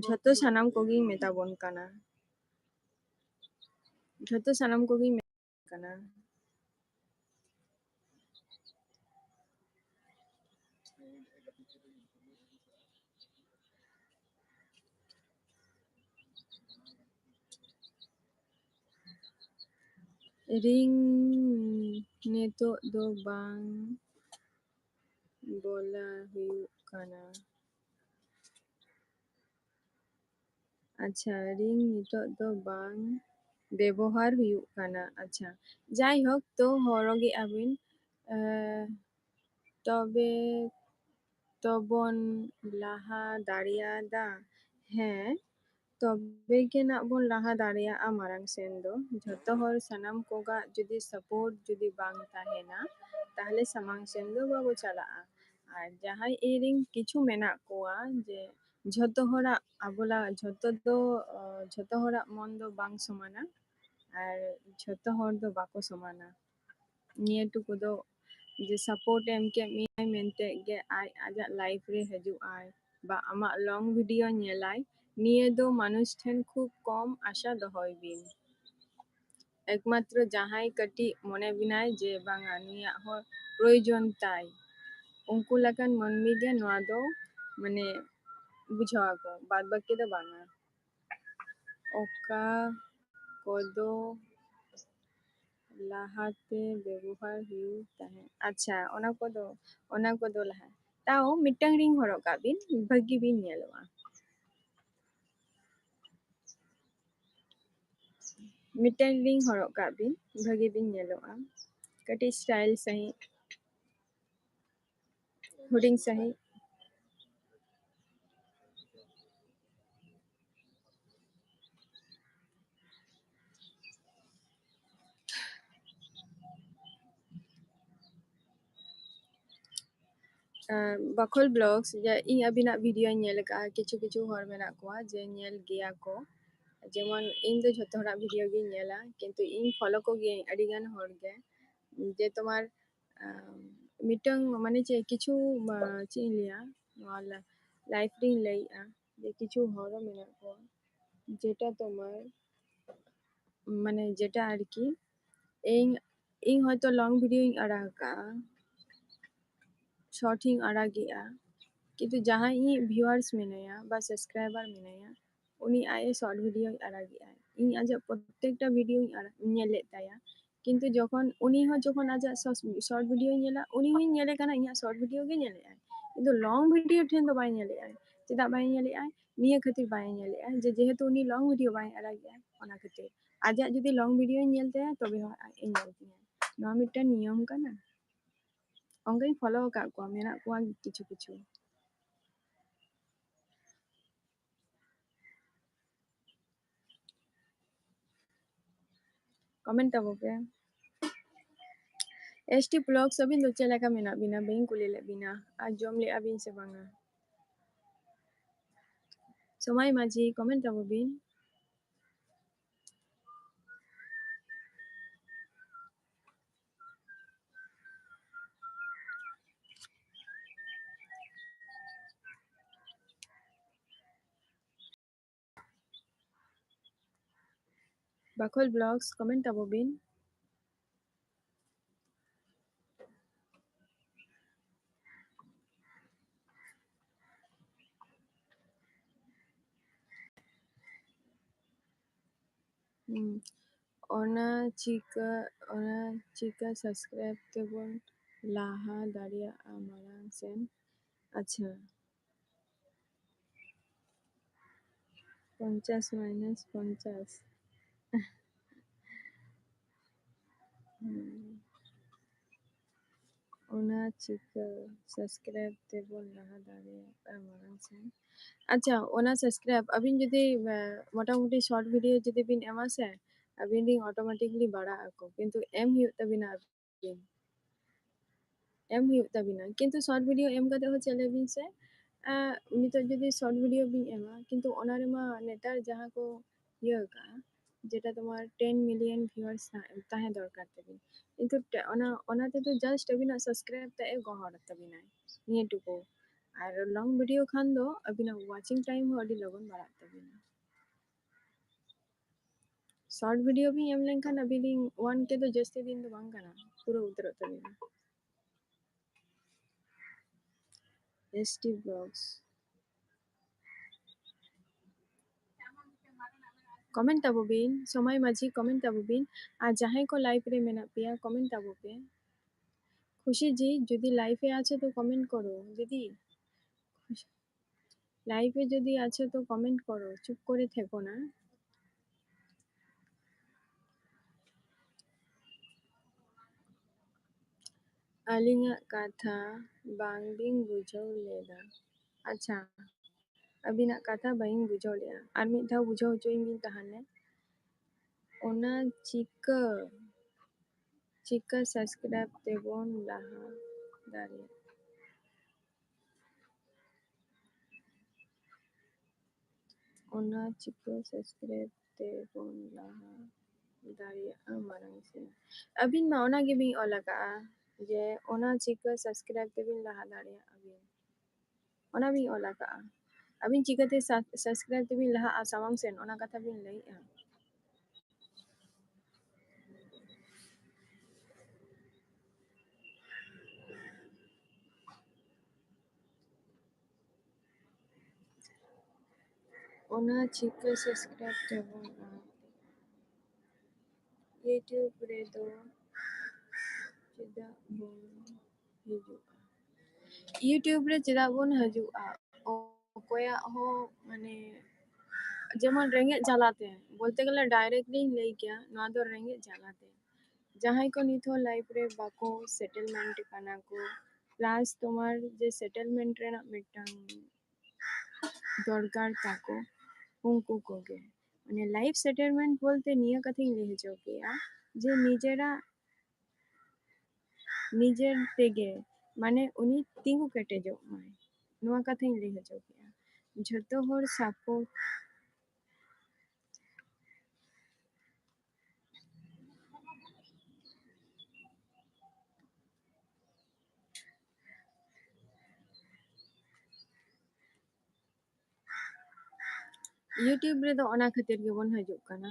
झतो सानाम कोगी मेताबन काना झतो सानाम कोगी काना रिंग नेतो दो बांग बोला हुई काना अच्छा रिंग नितो दो बांग व्यवहार हुई काना अच्छा जाई होक तो हरोगे अबिन तबे तबन लाहा दारिया दा हैं तबे के ना बोन लाहा दारिया मारांग सेन दो झतो हर सनम कोगा जुदी सपोर्ट जुदी बांग ताहेना ताहले समांग सेन दो बाबो चला আর যাহাই এই রিং কিছু মেনা কোয়া যে ঝত হরা আবলা ঝত দো ঝত হরা মন দো বাং সমানা আর ঝত হর দো বাকো সমানা নিয়ে টুকু দো যে সাপোর্ট এম के মিয়াই মেনতে গে আই আজা লাইফ রে হেজু আই বা আমা লং ভিডিও ñেলাই নিয়ে দো মানুষ ঠেন খুব কম আশা দহয় বিন একমাত্র যাহাই কাটি মনে বিনাই যে বাঙা নিয়া হর প্রয়োজন তাই उनको लगन मन में गया नवा दो मने बुझावा को बाद बाकी दो बांगा ओका कोदो लाहाते व्यवहार हुई ताहे अच्छा ओना कोदो लाहा ताओ मिटंग रिंग हरो का बिन भगी बिन ñeloa मिटंग रिंग हरो का बिन भगी बिन ñeloa कटी स्टाइल सही हुडिंग सही बखोल ब्लॉग्स जे इन अबिना वीडियो ñel का किछु किछु हर मेना कोआ जे ñel गिया को जेमन इन दो झतो हरा वीडियो गे ñela किंतु इन फॉलो को गे अडिगान हर गे जे तुम्हार मिटंग माने चे किछु चे लिया वाला लाइफ रिंग लईआ जे किछु हर मेना को जेटा तुम्हार माने जेटा আর কি इन इन হয়তো লং ভিডিও আড়া কা शॉर्ट ही आड़ागेआ किंतु जहाँ इन व्यूअर्स मेनाया बा सब्सक्राइबर मेनाया उनी आए शॉर्ट वीडियो आड़ागेआ इन आज प्रत्येकटा वीडियो नेले ताया किंतु जखन उनी हो जखन आज शॉर्ट वीडियो नेला उनी हो नेले काना इन शॉर्ट वीडियो गे नेले किंतु लॉन्ग वीडियो ठेन दो बाय नेले चेदा बाय नेले निया खातिर बाय नेले जे जेहेतु उनी लॉन्ग वीडियो बाय आड़ागेआ ओना खातिर आज जुदी लॉन्ग वीडियो नेल ताया तबे हो इन नेल ताया नोआ मिटन नियम काना ongai follow ka ko mena ko kichu kichu comment tabo pe ST Vlogs abin do chela ka mena bina bain kulile bina a jom le abin se banga Somai Maji comment tabo bin Bakol Vlogs comment tabo bin ona chika subscribe tebon laha daria amarang sen acha 50 minus 50 ona chika subscribe tebon laha daria amarang sen अच्छा ओना सब्सक्राइब अबिन जदि मोटामुटी शॉर्ट वीडियो जदि बिन एमा से अबिन रिंग ऑटोमेटिकली बड़ा ako किंतु एम हुई तबिना अबिन एम हुई तबिना किंतु शॉर्ट वीडियो एम कते हो चले बिन से नितो जदि शॉर्ट वीडियो बिन एमा किंतु ओना रेमा नेटार जहां को ये का जेटा तुम्हार 10 मिलियन व्यूअर्स ताहे दरकार तबिन किंतु ओना ते तो जस्ट अबिना सब्सक्राइब ते गहर तबिना निये टुको और लॉन्ग वीडियो खान दो अबिना वाचिंग टाइम हो अडी लगन बड़ा तबिना शॉर्ट वीडियो भी एम लेन खान अभी दिन 1 के तो जस्ती दिन तो बांग कना पूरा उतर तबिना ST Vlogs कमेंट तबो बिन समय माझी कमेंट तबो बिन आ जहां को लाइव रे मेना पिया कमेंट तबो पे खुशी जी যদি লাইভে আছো তো কমেন্ট করো দিদি লাইভে যদি আছো তো কমেন্ট করো চুপ করে থেকো না আলিঙ্গা কথা বাংবিং বুঝাও লেদা আচ্ছা अबिना कथा बाइंग बुझाव लेया आर मिद धाव बुझाव होचोइं बिन ताहले ओना चिका सब्सक्राइब तेबोन लाहा दारे ओना चिका सब्सक्राइब तेबोन लाहा दारे अमारंग से अबिन मा ओना गे बिन ओलाका जे ओना चिका सब्सक्राइब तेबिन लाहा दारे अबिन ओना बिन ओलाका अबिन चिकाते सब्सक्राइब तेबिन लाहा आसामांग सेन ओना कथा बिन लई ओना चिका सब्सक्राइब तेबोन लाहा YouTube रे दो चेदा बोन हिजुआ YouTube रे चेदा बोन हजुआ ओकोया हो माने जेमन रेंगे जालाते बोलते गले डायरेक्टली लई गया नोआ दो रेंगे जालाते जहां को निथो लाइफ रे बाको सेटलमेंट काना को प्लस तुम्हार जे सेटलमेंट रेना मिटन दरकार ताको उनको कोगे माने लाइफ सेटलमेंट बोलते निया कथिंग ले जो गया जे निजेर तेगे माने उनी तिंगु केटे जो माय नोआ कथिंग ले जो गया झतो होर सपोर्ट YouTube रे दो ओना खातिर गे बन हजु काना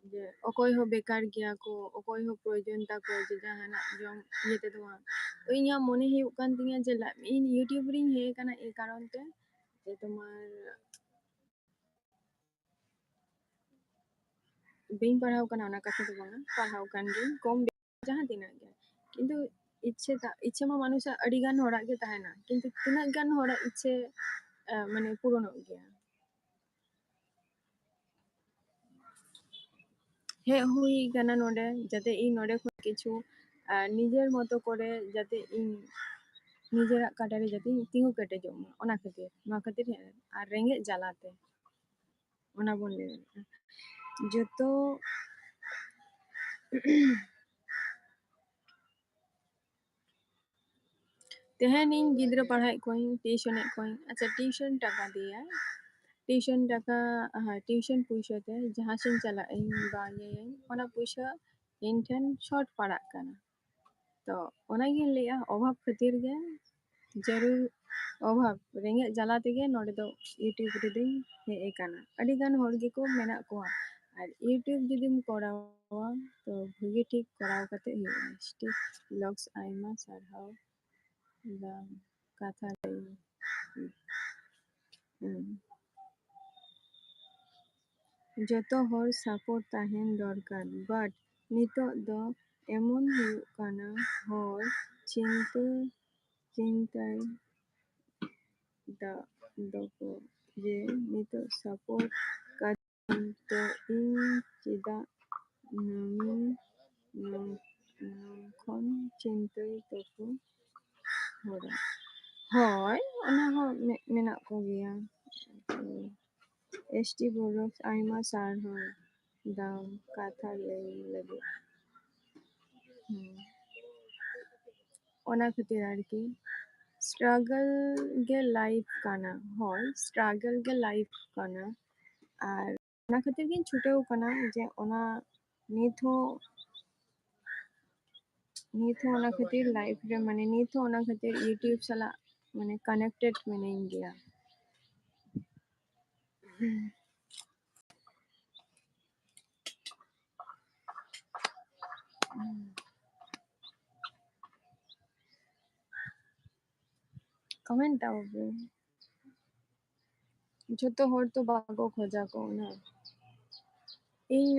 जे ओकोय हो बेकार गया को ओकोय हो प्रयोजन ता को जे जहाना जम येते तो ᱤᱧᱟᱹᱜ ᱢᱚᱱᱮ ᱦᱩᱭᱩᱜ ᱠᱟᱱ ᱛᱤᱧᱟᱹ ᱡᱮ ᱤᱧ ᱤᱭᱩᱴᱤᱭᱩᱵᱽ ᱨᱤᱧ ᱦᱮᱡ ᱟᱠᱟᱱᱟ ᱮᱭ ᱠᱟᱨᱚᱱ ᱛᱮ ᱡᱮ ᱛᱳᱢᱟᱨ ᱵᱟᱹᱧ ᱯᱟᱲᱦᱟᱣ ᱠᱟᱱᱟ ᱚᱱᱟ ᱠᱟᱛᱷᱟ ᱫᱚ ᱵᱟᱝᱟ, ᱯᱟᱲᱦᱟᱣ ᱠᱟᱱ ᱜᱤᱭᱟᱹᱧ ᱠᱚᱢ ᱡᱟᱦᱟᱸ ᱛᱤᱱᱟᱹᱜ ᱜᱮ, ᱠᱤᱱᱛᱩ ᱤচ্ছে ᱢᱟ ᱢᱟᱱᱩষᱟᱜ ᱟᱹᱰᱤ ᱜᱟᱱ ᱦᱚᱲᱟᱜ ᱜᱮ ᱛᱟᱦᱮᱱᱟ, ᱠᱤᱱᱛᱩ ᱛᱤᱱᱟᱹᱜ ᱜᱟᱱ ᱦᱚᱲᱟᱜ ᱤচ্ছে ᱢᱟᱱᱮ ᱯᱩᱨᱚᱱᱚᱜ ᱜᱮᱭᱟ? ᱦᱮᱡ ᱦᱩᱭ ᱠᱟᱱᱟ ᱱᱚᱰᱮ ᱡᱟᱛᱮ ᱤᱧ ᱱᱚᱰᱮ ᱠᱷᱚᱱ ᱠᱤᱪᱷᱩ ᱱᱤᱡᱮᱨ ᱢᱚᱛᱚ ᱠᱚᱨᱮ ᱡᱟᱛᱮ ᱤᱧ ᱱᱤᱡᱮᱨᱟᱜ ᱠᱟᱴᱟᱨᱮ ᱡᱟᱛᱮ ᱤᱧ ᱛᱤᱸᱜᱩ ᱠᱮᱴᱮᱡᱚᱜ ᱢᱟ, ᱚᱱᱟ ᱠᱷᱟᱹᱛᱤᱨ ᱱᱚᱣᱟ ᱠᱷᱟᱹᱛᱤᱨ ᱟᱨ ᱨᱮᱸᱜᱮᱡ ᱡᱟᱞᱟᱛᱮ ᱚᱱᱟ ᱵᱚᱱ ᱞᱟᱹᱭ ᱫᱟᱲᱮᱭᱟᱜᱼᱟ ᱡᱚᱛᱚ ᱛᱮᱦᱮᱧ ᱤᱧ ᱜᱤᱫᱽᱨᱟᱹ ᱯᱟᱲᱦᱟᱣᱮᱫ ᱠᱚᱣᱟᱧ, ᱴᱤᱭᱩᱥᱚᱱᱮᱫ ᱠᱚᱣᱟᱧ, ᱟᱪᱪᱷᱟ ᱴᱤᱭᱩᱥᱚᱱ ᱴᱟᱠᱟ ᱫᱤᱭᱮ ᱴᱤᱭᱩᱥᱚᱱ ᱴᱟᱠᱟ ᱴᱤᱭᱩᱥᱚᱱ ᱯᱩᱭᱥᱟᱹ ᱛᱮ ᱡᱟᱦᱟᱸ ᱥᱮᱫ ᱪᱟᱞᱟᱜ ᱟᱹᱧ বা ᱤᱭᱟᱹᱭᱟᱹᱧ ᱚᱱᱟ ᱯᱩᱭᱥᱟᱹ ᱤᱧ ᱴᱷᱮᱱ ᱥᱚর্ট ᱯᱟᱲᱟᱜ ᱠᱟᱱᱟ। ᱛᱚ ᱚᱱᱟᱜᱤᱧ ᱞᱟᱹᱭᱮᱜᱼᱟ ᱚᱵᱷᱟᱵ ᱠᱷᱟᱹᱛᱤᱨ ᱜᱮ ᱡᱟᱹᱨᱩᱲ ᱚᱵᱷᱟᱵ ᱨᱮᱸᱜᱮᱡ ᱡᱟᱞᱟ ᱛᱮᱜᱮ ᱱᱚᱰᱮ ᱫᱚ ᱤᱭᱩᱴᱤᱭᱩᱵᱽ ᱨᱮᱫᱚᱧ ᱦᱮᱡ ᱟᱠᱟᱱᱟ। ᱟᱹᱰᱤ ᱜᱟᱱ ᱦᱚᱲ ᱜᱮᱠᱚ ᱢᱮᱱᱟᱜ ᱠᱚᱣᱟ, ᱟᱨ ᱤᱭᱩᱴᱤᱭᱩᱵᱽ ᱡᱩᱫᱤᱢ ᱠᱚᱨᱟᱣᱟ ᱛᱚ ᱵᱷᱟᱹᱜᱤ ᱴᱷᱤᱠ ᱠᱚᱨᱟᱣ ᱠᱟᱛᱮ ᱦᱩᱭᱩᱜᱼᱟ। ᱥᱴᱤᱠ ᱵᱞᱚᱜᱥ ᱟᱭᱢᱟ ᱥᱟᱨᱦᱟᱣ ᱠᱟᱛᱷᱟ ᱞᱟᱹᱭ ᱡᱚᱛᱚ ᱦᱚᱲ ᱥᱟᱯᱳর্ট ᱛᱟᱦᱮᱱ ᱫᱚᱨᱠᱟর, বাট ᱱᱤᱛᱚᱜ ᱫᱚ এমন ᱦᱩᱭᱩᱜ ᱠᱟᱱᱟ ᱦᱚᱲ চিন্তায় দকো যে নিতᱚᱜ সাপোর্ট কাটিন তো ইᱧ ᱪᱮᱫᱟᱜ ᱱᱟᱢᱤᱧ ᱱᱚᱝᱠᱟᱱ চিন্তায় দকো ᱦᱚᱲᱟᱜ ᱦᱳᱭ ᱚᱱᱟ ᱦᱚᱸ ᱢᱮᱱᱟᱜ ᱠᱚᱜᱮᱭᱟ। ᱮᱥᱴᱤ ᱵᱞᱚᱜᱥ ᱟᱭᱢᱟ ᱥᱟᱨᱦᱟᱣ ᱫᱟᱢ ᱠᱟᱛᱷᱟ ᱞᱟᱹᱭ ᱞᱟᱹᱜᱤᱫ। ᱚᱱᱟ ᱠᱷᱟᱹᱛᱤᱨ ᱟᱨᱠᱤ স্ট্রাগল ᱜᱮ লাইফ ᱠᱟᱱᱟ, ᱦᱳᱭ স্ট্রাগল ᱜᱮ লাইফ ᱠᱟᱱᱟ। ᱟᱨ ᱚᱱᱟ ᱠᱷᱟᱹᱛᱤᱨ ᱜᱤᱧ ᱪᱷᱩᱴᱟᱹᱣ ᱠᱟᱱᱟ ᱡᱮ ᱚᱱᱟ ᱱᱤᱛ ᱦᱚᱸ ᱚᱱᱟ ᱠᱷᱟᱹᱛᱤᱨ ᱞᱟইফ ᱨᱮ ᱢᱟᱱᱮ ᱱᱤᱛ ᱦᱚᱸ ᱚᱱᱟ ᱠᱷᱟᱹᱛᱤᱨ ᱤᱭᱩᱴᱤᱭᱩᱵᱽ ᱥᱟᱞᱟᱜ ᱢᱟᱱᱮ কানেক্টেড ᱢᱤᱱᱟᱹᱧ ᱜᱮᱭᱟ। কমেন্ট তাহবে ᱡᱚᱛᱚ ᱦᱚᱲ ᱛᱚ ᱵᱟᱠᱚ ᱠᱷᱚᱡᱟ ᱠᱚ ᱚᱱᱟ ᱤᱧ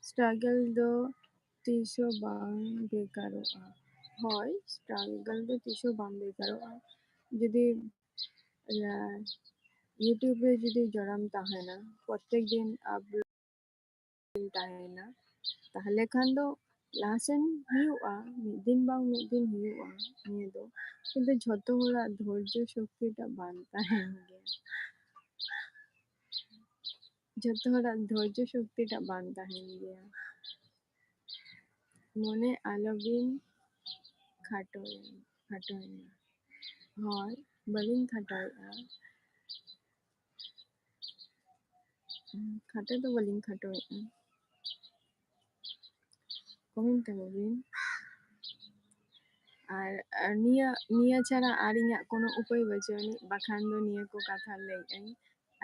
ᱥᱴᱨᱟᱜᱚᱞ ᱫᱚ ᱛᱤᱥ ᱦᱚᱸ ᱵᱟᱝ ᱵᱮᱠᱟᱨᱚᱜᱼᱟ। ᱦᱳᱭ ᱥᱴᱨᱟᱜᱚᱞ ᱫᱚ ᱛᱤᱥ ᱦᱚᱸ ᱵᱟᱝ ᱵᱮᱠᱟᱨᱚᱜᱼᱟ, ᱡᱩᱫᱤ ᱤᱭᱩᱴᱤᱭᱩᱵᱽ ᱨᱮ ᱡᱩᱫᱤ ᱡᱚᱲᱟᱢ ᱛᱟᱦᱮᱱᱟ, প্রত্যেক দিন আপলোড ᱛᱟᱦᱮᱱᱟ, তাহলে ᱠᱷᱟᱱ ᱫᱚ ᱞᱟᱦᱟᱥᱮᱱ ᱦᱩᱭᱩᱜᱼᱟ, ᱢᱤᱫ ᱫᱤন ᱵᱟᱝ ᱢᱤᱫ ᱫᱤᱱ ᱦᱩᱭᱩᱜᱼᱟ ᱱᱤᱭᱟᱹ ᱫᱚ, ᱠᱤᱱᱛᱩ ᱡᱷᱚᱛᱚ ᱦᱚᱲᱟᱜ ᱫᱷᱳᱨᱡᱚ ᱥᱚᱠᱛᱤᱴᱟᱜ ᱵᱟᱝ ᱛᱟᱦᱮᱱ ᱜᱮᱭᱟ। ᱡᱷᱚᱛᱚ ᱦᱚᱲᱟᱜ ᱫᱷᱳᱨᱡᱚ ᱥᱚᱠᱛᱤᱴᱟᱜ ᱵᱟᱝ ᱛᱟᱦᱮᱱ ᱜᱮᱭᱟ। মনে আলোবিন খাটোয়না, হয় ᱵᱟᱹᱞᱤᱧ ᱠᱷᱟᱴᱚᱭᱮᱜᱼᱟ, ᱠᱷᱟᱴᱚ ᱫᱚ ᱵᱟᱹᱞᱤᱧ ᱠᱷᱟᱴᱚᱭᱮᱜᱼᱟ। ᱠᱚᱢᱮᱱᱴ ᱛᱟᱵᱚᱵᱤᱱ। ᱟᱨ ᱱᱤᱭᱟᱹ ᱪᱷᱟᱲᱟ ᱟᱨ ᱤᱧᱟᱹᱜ কোনো ᱩᱯᱟᱹᱭ ᱵᱟᱹᱪᱩᱜ ᱟᱹᱱᱤᱡ, ᱵᱟᱠᱷᱟᱱ ᱫᱚ ᱱᱤᱭᱟᱹ ᱠᱚ ᱠᱟᱛᱷᱟ ᱞᱟᱹᱭᱮᱜᱼᱟᱹᱧ।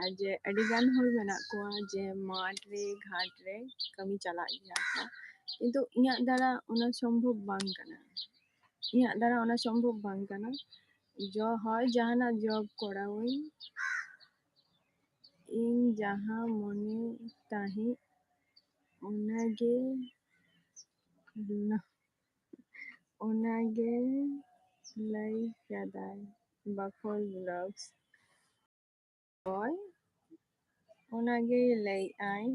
ᱟᱨ ᱡᱮ ᱟᱹᱰᱤᱜᱟᱱ ᱦᱚᱲ ᱢᱮᱱᱟᱜ ᱠᱚᱣᱟ ᱡᱮ ᱢᱟᱴᱷ ᱨᱮ ᱜᱷᱟᱴ ᱨᱮ ᱠᱟᱹᱢᱤ ᱪᱟᱞᱟᱜ ᱜᱮᱭᱟ ᱠᱚ, ᱠᱤᱱᱛᱩ ᱤᱧᱟᱹᱜ দ্বারা ᱚᱱᱟ ᱥᱚᱢᱵᱷᱚᱵ ᱵᱟᱝ ᱠᱟᱱᱟ। ᱤᱧᱟᱹᱜ দ্বারা ᱚᱱᱟ ᱥᱚᱢᱵᱷᱚᱵ ᱵᱟᱝ ᱠᱟᱱᱟ। হয় ᱡᱟᱦᱟᱱᱟᱜ ᱡᱚᱵ ᱠᱚᱨᱟᱣᱟᱹᱧ, ᱤᱧ ᱡᱟᱦᱟᱸ ᱢᱚᱱᱮ ᱛᱟᱦᱮᱸ ᱚᱱᱟᱜᱮ ᱞᱟᱹᱭ ᱠᱮᱫᱟᱭ ᱵᱟᱠᱷᱳᱞ ᱵᱞᱚᱜᱥ। ᱦᱳᱭ ᱚᱱᱟᱜᱮ ᱞᱟᱹᱭᱮᱜᱼᱟᱭ।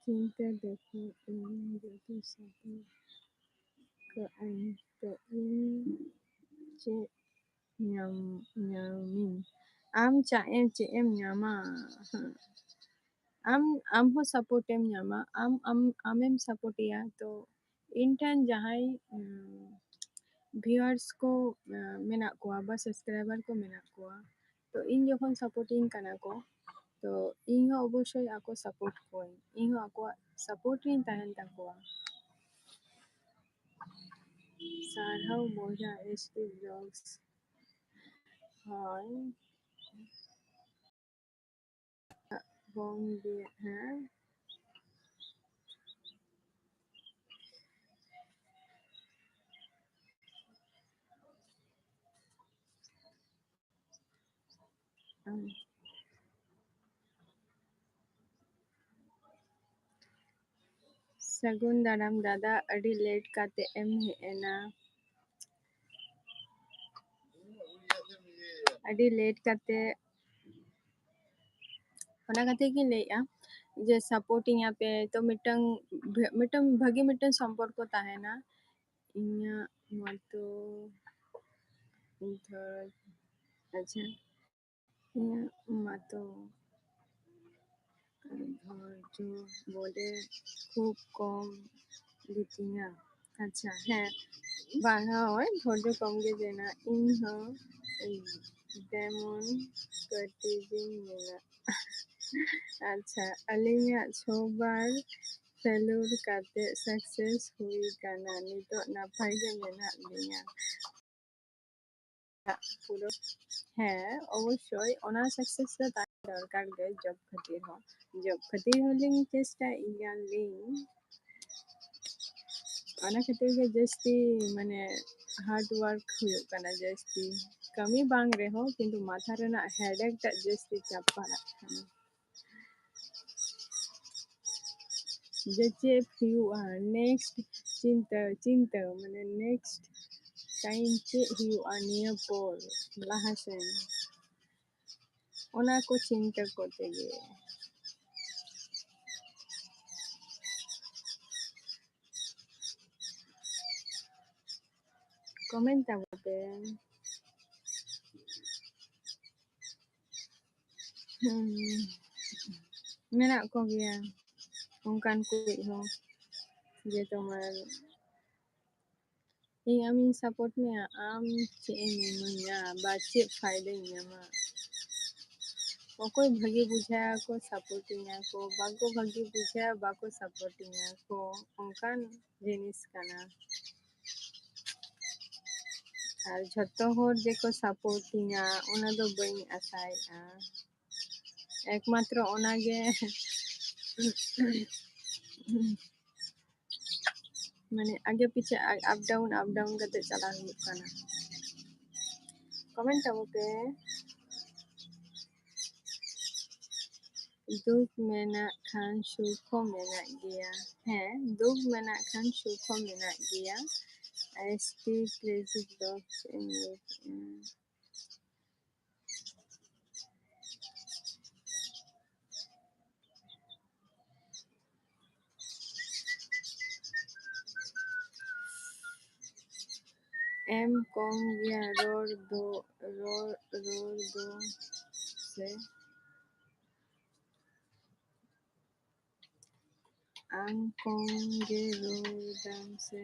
চিন্তা দেখো ᱤᱧ ᱡᱚᱛᱚ ᱥᱟᱯᱳᱨᱴ ᱠᱟᱜᱼᱟᱹᱧ ᱛᱚ ᱤᱧ ᱪᱮᱫ ᱧᱟᱢᱤᱧ? ᱟᱢ ᱪᱮᱫ ᱮᱢ ᱧᱟᱢᱟ? ᱟᱢ ᱦᱚᱸ ᱥᱟᱯᱳর্ট ᱮᱢ ᱧᱟᱢᱟ, ᱟᱢᱮᱢ ᱥᱟᱯᱳর্ᱴᱮᱭᱟ ᱛᱚ ᱤᱧ ᱴᱷᱮᱱ ᱡᱟᱦᱟᱸᱭ ভিউয়ার্স ᱠᱚ ᱢᱮᱱᱟᱜ ᱠᱚᱣᱟ বা সাবস্ক্রাইবার ᱠᱚ ᱢᱮᱱᱟᱜ ᱠᱚᱣᱟ, ᱛᱚ ᱤᱧ ᱡᱚᱠᱷᱚᱱ ᱥᱟᱯᱳর্ᱴᱤᱧ ᱠᱟᱱᱟ ᱠᱚ, ᱛᱚ ᱤᱧ ᱦᱚᱸ ᱚᱵᱚᱥᱥᱳᱭ ᱟᱠᱚ ᱥᱟᱯᱳর্ট ᱠᱚᱣᱟᱹᱧ, ᱤᱧ ᱦᱚᱸ ᱟᱠᱚᱣᱟᱜ ᱥᱟᱯᱳর্ট ᱨᱤᱧ ᱛᱟᱦᱮᱱ ᱛᱟᱠᱚᱣᱟ। ᱥᱟᱨᱦᱟᱣ ᱵᱚᱭᱦᱟ ᱮᱥᱴᱤ ᱵᱞᱚᱜᱥ। ᱦᱳᱭ ᱠᱚᱢ ᱜᱮ ᱦᱮᱸ ᱥᱟᱹᱜᱩᱱ ᱫᱟᱨᱟᱢ ᱫᱟᱫᱟ, ᱟᱹᱰᱤ ᱞᱮᱴ ᱠᱟᱛᱮ ᱮᱢ ᱦᱮᱡ ᱮᱱᱟ, ᱟᱹᱰᱤ ᱞᱮᱴ ᱠᱟᱛᱮ ᱚᱱᱟ ᱠᱷᱟᱹᱛᱤᱨ ᱜᱤᱧ ᱞᱟᱹᱭᱮᱜᱼᱟ ᱡᱮ ᱥᱟᱯᱳᱨᱴᱤᱧᱟ ᱯᱮ ᱛᱚ ᱢᱤᱫᱴᱟᱝ ᱵᱷᱟᱹᱜᱤ ᱢᱤᱫᱴᱟᱝ ᱥᱚᱢᱯᱚᱨᱠᱚ ᱛᱟᱦᱮᱱᱟ ᱤᱧᱟᱹᱜ ᱢᱚᱛᱚ ধর আচ্ছা ইয়া মতো ধৈর্য বলে খুব কম দিতিᱧᱟ আচ্ছা হ্যাঁ ᱵᱟᱝ ᱦᱳᱭ ধৈর্য কম ᱜᱮ ᱡᱮᱱᱟ ᱤᱧ ᱦᱚᱸ ᱡᱮᱢᱚᱱ ᱠᱟᱹᱴᱤᱡᱤᱧ ᱢᱮᱱᱟ ᱟᱪᱪᱷᱟ ᱟᱹᱞᱤᱧᱟᱜ 6 বার ᱯᱷᱮᱞᱩᱨ ᱠᱟᱛᱮ ᱥᱟᱠᱥᱮᱥ ᱦᱩᱭ ᱠᱟᱱᱟ ᱱᱤᱛᱚᱜ ᱱᱟᱯᱟᱭ ᱜᱮ ᱢᱮᱱᱟᱜ ᱞᱤᱧᱟ পুরো হ্যাঁ অবশ্যই ওনার সাকসেস টা তার দরকার গে জব খাতির হলিং চেষ্টাᱭᱮᱫ ᱜᱮᱭᱟᱞᱤᱧ ᱚᱱᱟ ᱠᱷᱟᱹᱛᱤᱨ ᱜᱮ ᱡᱟᱹᱥᱛᱤ ᱢᱟᱱᱮ ᱦᱟᱨᱰ ᱳᱣᱟᱨᱠ ᱦᱩᱭᱩᱜ ᱠᱟᱱᱟ ᱡᱟᱹᱥᱛᱤ ᱠᱟᱹᱢᱤ ᱵᱟᱝ ᱨᱮᱦᱚᱸ ᱠᱤᱱᱛᱩ ᱢᱟথᱟ ᱨᱮᱱᱟᱜ ᱦᱮᱰᱮᱠ ᱴᱟᱜ ᱡᱟᱹᱥᱛᱤ ᱪᱟᱯ ᱯᱟᱲᱟᱜ ᱠᱟᱱᱟ যে চেক ᱦᱩᱭᱩᱜᱼᱟ নেক্সট চিন্তা মানে নেক্সট টাইম ᱪᱮᱫ ᱦᱩᱭᱩᱜᱼᱟ ᱱᱤᱭᱟᱹ ᱯᱚᱨ ᱞᱟᱦᱟ ᱥᱮᱱ ᱚᱱᱟ ᱠᱚ ᱪᱤᱱᱛᱟᱹ ᱠᱚᱛᱮ ᱜᱮ ᱠᱚᱢᱮᱱᱴ ᱛᱟᱵᱚᱱ ᱯᱮ ᱢᱮᱱᱟᱜ ᱠᱚᱜᱮᱭᱟ ᱚᱱᱠᱟᱱ ᱠᱩᱲᱤ ᱦᱚᱸ ᱡᱮ ᱛᱳᱢᱟᱨ ᱤᱧ ᱟᱢᱤᱧ ᱥᱟᱯᱳর্ট ᱢᱮᱭᱟ ᱟᱢ ᱪᱮᱫ ᱮᱢ ᱤᱢᱟᱹᱧᱟ বা ᱪᱮᱫ ᱯᱷᱟᱭᱫᱟᱧ ᱧᱟᱢᱟ ᱚᱠᱚᱭ ᱵᱷᱟᱜᱤ ᱵᱩᱡᱷᱟᱹᱜ ᱟᱠᱚ ᱥᱟᱯᱳর্ᱴᱤᱧᱟ ᱠᱚ ᱵᱟᱠᱚ ᱵᱷᱟᱜᱤ ᱵᱩᱡᱷᱟᱹᱜᱼᱟ ᱵᱟᱠᱚ ᱥᱟᱯᱳর্ᱴᱤᱧᱟ ᱠᱚ ᱚᱱᱠᱟᱱ ᱡᱤᱱᱤᱥ ᱠᱟᱱᱟ ᱟᱨ ᱡᱷᱚᱛᱚ ᱦᱚᱲ ᱡᱮᱠᱚ ᱥᱟᱯᱳর্ᱴᱤᱧᱟ ᱚᱱᱟ ᱫᱚ ᱵᱟᱹᱧ ᱟᱥᱟᱭᱮᱜᱼᱟ একমাত্র ওনাকে মানে আগে পিছে আপ ডাউন কাতে চালানো ᱦᱩᱭᱩᱜ ᱠᱟᱱᱟ কমেন্ট ᱛᱟᱵᱚ ᱯᱮ ᱫᱩᱠ ᱢᱮᱱᱟᱜ ᱠᱷᱟᱱ ᱥᱩᱠ ᱦᱚᱸ ᱢᱮᱱᱟᱜ ᱜᱮᱭᱟ ᱦᱮᱸ ᱫᱩᱠ ᱢᱮᱱᱟᱜ ᱠᱷᱟᱱ ᱥᱩᱠ ᱦᱚᱸ ᱢᱮᱱᱟᱜ ᱜᱮᱭᱟ ᱮᱥᱴᱤ ᱠᱨᱮᱡᱤ ᱵᱞᱚᱜᱥ એમ કોમ ગયા રોડ દો સે આમ કોમ ગે રોડામ સે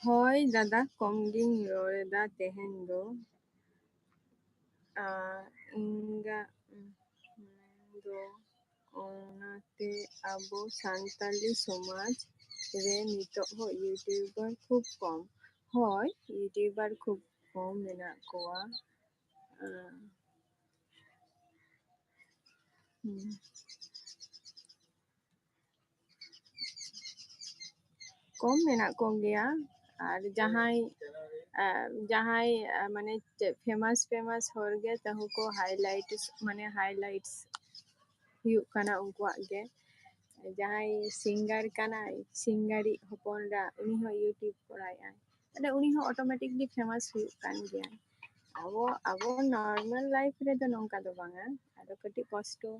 ᱦᱳᱭ ᱫᱟᱫᱟ ᱠᱚᱢ ᱜᱤᱧ ᱨᱚᱲᱮᱫᱟ ᱛᱮᱦᱮᱧ ᱫᱚ ᱤᱧᱟᱹᱜ ᱫᱚ ᱚᱱᱟᱛᱮ ᱟᱵᱚ ᱥᱟᱱᱛᱟᱞᱤ ᱥᱚᱢᱟᱡᱽ ᱨᱮ ᱱᱤᱛᱚᱜ ᱦᱚᱸ ᱤᱭᱩᱴᱤউᱵᱟᱨ ᱠᱷᱩᱵ ᱠᱚᱢ ᱦᱳᱭ ᱤᱭᱩᱴᱤউᱵᱟᱨ ᱠᱷᱩᱵ ᱠᱚᱢ ᱢᱮᱱᱟᱜ ᱠᱚᱣᱟ ᱠᱚᱢ ᱢᱮᱱᱟᱜ ᱠᱚᱜᱮᱭᱟ ᱟᱨ ᱡᱟᱦᱟᱸᱭ ᱢᱟᱱᱮ ᱯᱷᱮᱢᱟᱥ ᱦᱚᱲ ᱜᱮ ᱛᱟᱦᱩ ᱠᱚ হাইলাইটস ᱦᱩᱭᱩᱜ ᱠᱟᱱᱟ ᱩᱱᱠᱩᱣᱟᱜ ᱜᱮ ᱡᱟᱦᱟᱸᱭ ᱥᱤᱝᱜᱟᱨ ᱠᱟᱱᱟᱭ ᱥᱤᱝᱜᱟᱨᱤᱡ ᱦᱚᱯᱚᱱᱨᱟ ᱩᱱᱤ ᱦᱚᱸ ᱤᱭᱩᱴᱤউᱵ ᱠᱚᱨᱟᱣᱮᱫᱼᱟᱭ ᱢᱟᱱᱮ ᱩᱱᱤ ᱦᱚᱸ ᱚᱴᱳᱢᱮᱴᱤᱠᱞᱤ ᱯᱷᱮᱢᱟᱥ ᱦᱩᱭᱩᱜ ᱠᱟᱱ ᱜᱮᱭᱟ ᱟᱵᱚ নর্মাল লাইফ রেদᱚ ᱱᱚᱝᱠᱟ ᱫᱚ ᱵᱟᱝᱟ ᱟᱫᱚ ᱠᱟᱹᱴᱤᱡ ᱠᱚᱥᱴᱚ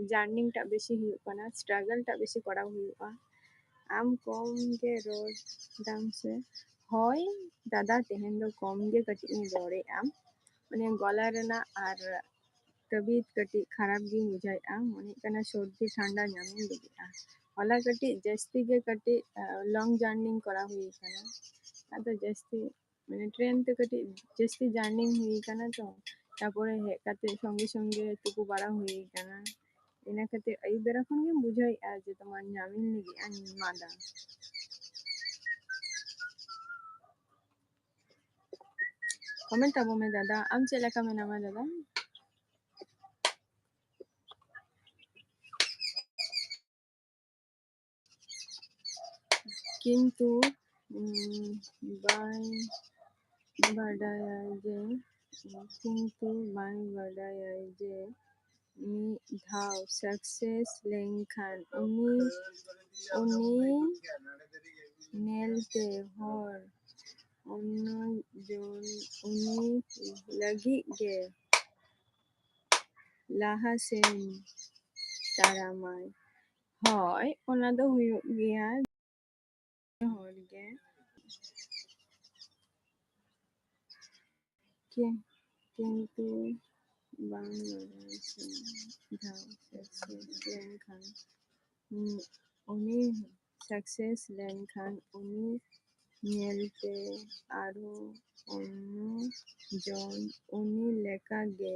ᱡᱟর্ᱱᱤᱝ ᱴᱟᱜ ᱵᱮᱥᱤ ᱦᱩᱭᱩᱜ ᱠᱟᱱᱟ ᱥᱴᱨᱟᱜᱚᱞ ᱴᱟᱜ ᱵᱮᱥᱤ ᱠᱚᱨᱟᱣ ᱦᱩᱭᱩᱜᱼᱟ ᱟᱢ ᱠᱚᱢ ᱜᱮ ᱨᱚᱲ ᱫᱟᱢ ᱥᱮ ᱦᱳᱭ ᱫᱟᱫᱟ ᱛᱮᱦᱮᱧ ᱫᱚ ᱠᱚᱢ ᱜᱮ ᱠᱟᱹᱴᱤᱡ ᱤᱧ ᱨᱚᱲᱮᱜᱼᱟ ᱢᱟᱱᱮ ᱜᱚᱞᱟ ᱨᱮᱱᱟᱜ ᱟᱨ ᱛᱟᱵᱤᱭᱛ ᱠᱟᱹᱴᱤᱡ ᱠᱷᱟᱨᱟᱯ ᱜᱤᱧ ᱵᱩᱡᱷᱟᱹᱣᱮᱫᱼᱟ ᱢᱚᱱᱮᱜ ᱠᱟᱱᱟ ᱥᱚᱨᱫᱤ ᱴᱷᱟন্ডᱟ ᱧᱟᱢᱤᱧ ᱞᱟᱹᱜᱤᱫᱼᱟ ᱦᱚᱞᱟ ᱠᱟᱹᱴᱤᱡ ᱡᱟᱹᱥᱛᱤ ᱜᱮ ᱠᱟᱹᱴᱤᱡ ᱞᱚᱝ ᱡᱟর্ᱱᱤᱝ ᱠᱚᱨᱟᱣ ᱦᱩᱭ ᱟᱠᱟᱱᱟ ᱟᱫᱚ ᱡᱟᱹᱥᱛᱤ ᱢᱟᱱᱮ ᱴᱨᱮᱱ ᱛᱮ ᱠᱟᱹᱴᱤᱡ ᱡᱟᱹᱥᱛᱤ ᱡᱟর্ᱱᱤᱝ ᱦᱩᱭ ᱟᱠᱟᱱᱟ ᱛᱚ ᱛᱟᱨᱯᱚᱨᱮ ᱦᱮᱡ ᱠᱟᱛᱮ ᱥᱚᱸᱜᱮ ᱛᱩᱯᱩ ᱵᱟᱲᱟ ᱦᱩᱭ ᱟᱠᱟᱱᱟ ᱤᱱᱟᱹ ᱠᱷᱟᱹᱛᱤᱨ ᱟᱹᱭᱩᱵ ᱵᱮᱲᱟ ᱠᱷᱚᱱ ᱜᱮᱢ ᱵᱩᱡᱷᱟᱹᱣᱮᱫᱼᱟ ᱡᱮ ᱛᱳᱢᱟᱨ ᱧᱟᱢᱤᱧ ᱞᱟᱹᱜᱤᱫᱼᱟ ᱢᱟᱫᱟ ᱠᱚᱢᱮᱱᱴ ᱛᱟᱵᱚᱱ ᱢᱮ ᱫᱟᱫᱟ ᱟᱢ ᱪᱮᱫ ᱞᱮᱠᱟ ᱢᱮᱱᱟᱢᱟ ᱫᱟᱫᱟ किंतु बाय बाडाया जे किंतु बाय बाडाया जे ᱢᱤᱫ ᱫᱷᱟᱣ ᱥᱟᱠᱥᱮᱥ ᱞᱮᱱᱠᱷᱟᱱ ᱩᱱᱤ ᱧᱮᱞᱛᱮ ᱦᱚᱲ ᱚᱱᱱᱚᱡᱚᱱ ᱩᱱᱤ ᱞᱟᱹᱜᱤᱫ ᱜᱮ ᱞᱟᱦᱟ ᱥᱮᱱ ᱛᱟᱲᱟᱢᱟᱭ᱾ ᱦᱳᱭ, ᱚᱱᱟ ᱫᱚ ᱦᱩᱭᱩᱜ ᱜᱮᱭᱟ ᱦᱚᱲ ᱜᱮ ᱠᱤᱱᱛᱩ ᱵᱟᱝ ᱵᱟᱰᱟᱭ ᱥᱮ ᱫᱷᱟᱣ ᱥᱟᱠᱥᱮᱥ ᱞᱮᱱᱠᱷᱟᱱ ᱩᱱᱤ ᱥᱟᱠᱥᱮᱥ ᱞᱮᱱᱠᱷᱟᱱ ᱩᱱᱤ ᱧᱮᱞᱛᱮ ᱟᱨᱦᱚᱸ ᱚᱱᱱᱚ ᱡᱚᱱ ᱩᱱᱤ ᱞᱮᱠᱟᱜᱮ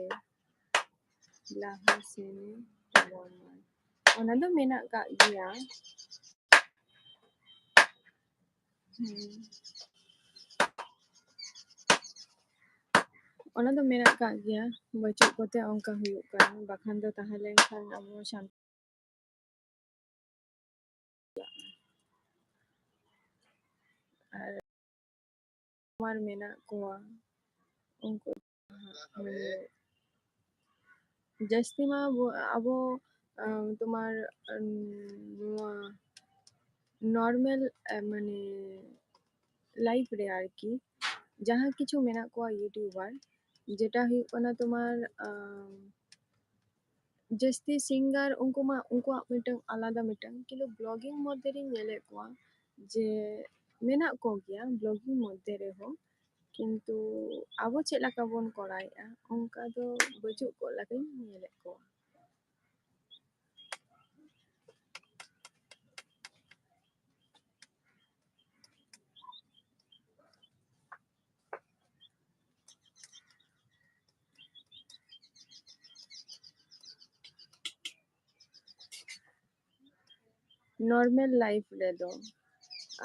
ᱞᱟᱦᱟ ᱥᱮᱱᱮ ᱛᱟᱲᱟᱢᱟᱭ᱾ ᱚᱱᱟ ᱫᱚ ᱢᱮᱱᱟᱜ ᱠᱟᱜ ᱜᱮᱭᱟ᱾ ᱚᱱᱟ ᱫᱚ ᱢᱮᱱᱟᱜ ᱠᱟᱜ ᱜᱮᱭᱟ, ᱵᱟᱹᱪᱩᱜ ᱠᱚᱛᱮ ᱚᱱᱠᱟ ᱦᱩᱭᱩᱜ ᱠᱟᱱᱟ, ᱵᱟᱠᱷᱟᱱ ᱫᱚ ᱛᱟᱦᱮᱸ ᱞᱮᱱᱠᱷᱟᱱ ᱟᱵᱚ ᱥᱟᱱᱛᱟᱲ ᱟᱨ ᱛᱳᱢᱟᱨ ᱢᱮᱱᱟᱜ ᱠᱚᱣᱟ ᱩᱱᱠᱩ ᱢᱟᱱᱮ ᱡᱟᱹᱥᱛᱤ ᱢᱟ ᱟᱵᱚ তোমার নয়া নর্মাল মানে লাইফ রে আর কি যাহা কিছু মেনাক কোয়া ইউটিউবার যেটা হুᱭᱩᱜ ᱠᱟᱱᱟ তোমার ᱡᱟᱹᱥᱛᱤ ᱥᱤᱝᱜᱟᱨ ᱩᱱᱠᱩ ᱢᱟ ᱩᱱᱠᱩᱣᱟᱜ ᱢᱤᱫᱴᱟᱝ ᱟᱞᱟᱫᱟ ᱢᱤᱫᱴᱟᱝ ᱠᱤᱱᱛᱩ ᱵᱞᱚᱜᱤᱝ ᱢᱚᱫᱽᱫᱷᱮ ᱨᱤᱧ ᱧᱮᱞᱮᱫ ᱠᱚᱣᱟ ᱡᱮ ᱢᱮᱱᱟᱜ ᱠᱚᱜᱮᱭᱟ ᱵᱞᱚᱜᱤᱝ ᱢᱚᱫᱽᱫᱷᱮ ᱨᱮᱦᱚᱸ ᱠᱤᱱᱛᱩ ᱟᱵᱚ ᱪᱮᱫ ᱞᱮᱠᱟ ᱵᱚᱱ ᱠᱚᱨᱟᱣᱮᱫᱼᱟ ᱚᱱᱠᱟ ᱫᱚ ᱵᱟᱹᱪᱩᱜ ᱠᱚ ᱞᱮᱠᱟᱧ ᱧᱮᱞᱮᱫ ᱠᱚᱣᱟ᱾ নর্মাল লাইফ রেদো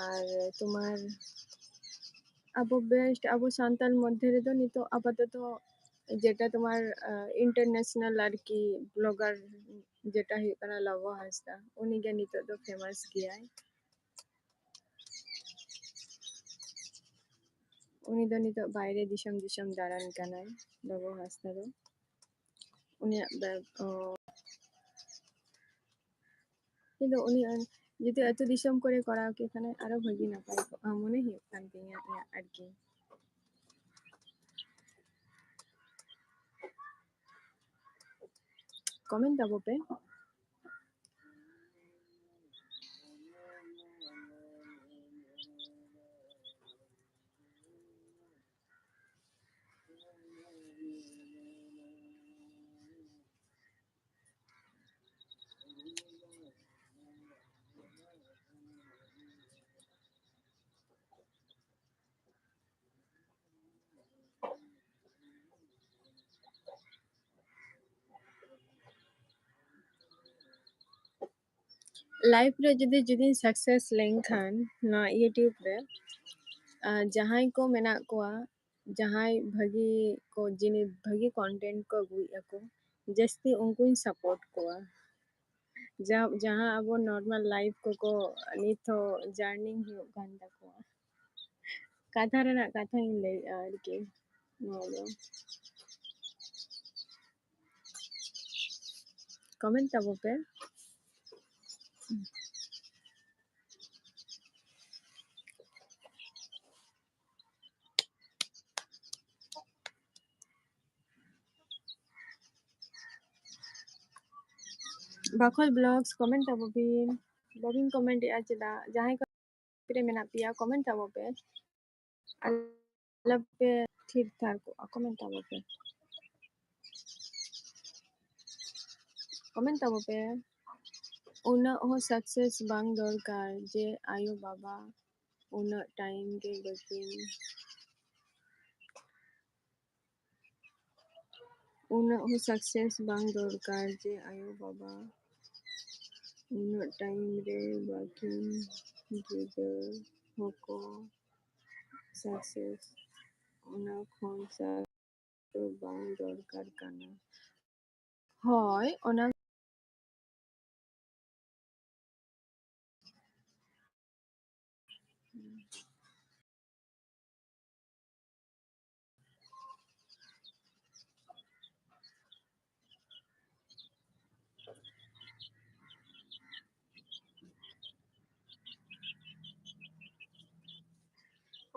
আর তোমার আবো বেস্ট আবো সান্তাল মধ্যে রেদো নিতো আপাতত যেটা তোমার ইন্টারন্যাশনাল আর কি ব্লগার যেটা হুᱭᱩᱜ ᱠᱟᱱᱟ ᱞᱚᱵᱚ ᱦᱟᱸᱥᱫᱟ ᱩᱱᱤ ᱜᱮ ᱱᱤᱛᱚᱜ ᱫᱚ ᱯᱷᱮᱢᱟᱥ ᱜᱮᱭᱟᱭ᱾ ᱩᱱᱤ ᱫᱚ ᱱᱤᱛᱚᱜ ᱵᱟᱭᱨᱮ ᱫᱤᱥᱚᱢ ᱫᱤᱥᱚᱢ ᱫᱟᱬᱟᱱ ᱠᱟᱱᱟᱭ ᱞᱚᱵᱚ ᱦᱟᱸᱥᱫᱟ ᱫᱚ ᱩᱱᱤᱭᱟᱜ ᱠᱤᱱᱛᱩ ᱩᱱᱤ ᱡᱩᱫᱤ ᱟᱹᱛᱩ ᱫᱤᱥᱚᱢ ᱠᱚᱨᱮ ᱠᱚᱨᱟᱣ ᱠᱮ ᱠᱷᱟᱱ ᱟᱨᱚ ᱵᱷᱟᱹᱜᱤ ᱱᱟᱯᱟᱭ ᱠᱚᱜᱼᱟ ᱢᱚᱱᱮ ᱦᱩᱭᱩᱜ ᱠᱟᱱ ᱛᱤᱧᱟᱹ ᱤᱧᱟᱹᱜ ᱟᱨᱠᱤ᱾ কমেন্ট দেবো পে लाइफ रे जुदी सक्सेस लेनखान ना यूट्यूब रे जहां को मेना कोआ जहां भागी को जिनी भागी कंटेंट को अगुइया को जस्ती उनको सपोर्ट कोआ जहां अब नॉर्मल लाइफ को नितो जर्नी हुयुग कान ताकोआ कथा रेना कथा इन लई आरकी कमेंट तबो पे बाखल ब्लॉग्स कमेंट तबो बिन ब्लॉगिंग कमेंट या चेदा जहां का पे मेना पिया कमेंट तबो पे अलग पे ठीक ठाक को कमेंट तबो पे कमेंट तबो पे उना हो सक्सेस बांग दरकार जे आयो बाबा उना टाइम के बकिन उना हो सक्सेस बांग दरकार जे आयो बाबा उना टाइम रे बकिन गिदर होको सक्सेस उना खोन सा तो बांग दरकार काना होय उना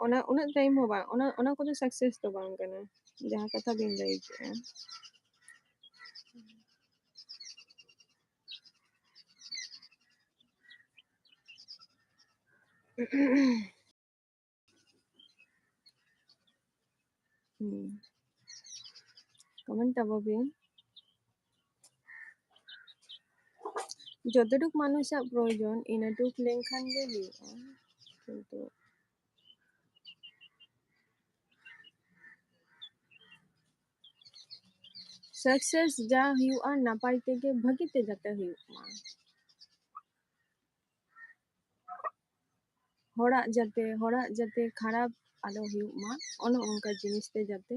उना टाइम हो बा उना को तो सक्सेस तो बांग कना जहाँ कथा बिन लई के कमेंट तब बिन যতটুক মানুষের প্রয়োজন ইনাটুক লেনখান গে হুᱭᱩᱜᱼᱟ কিন্তু सक्सेस जा হুᱭᱩᱜᱼᱟ নাপাই তেগে ভাগিতে যাতে হুᱭᱩᱜᱼᱟ হড়াক যাতে খারাপ আলো হুᱭᱩᱜᱼᱟ অন অনকা জিনিস তে যাতে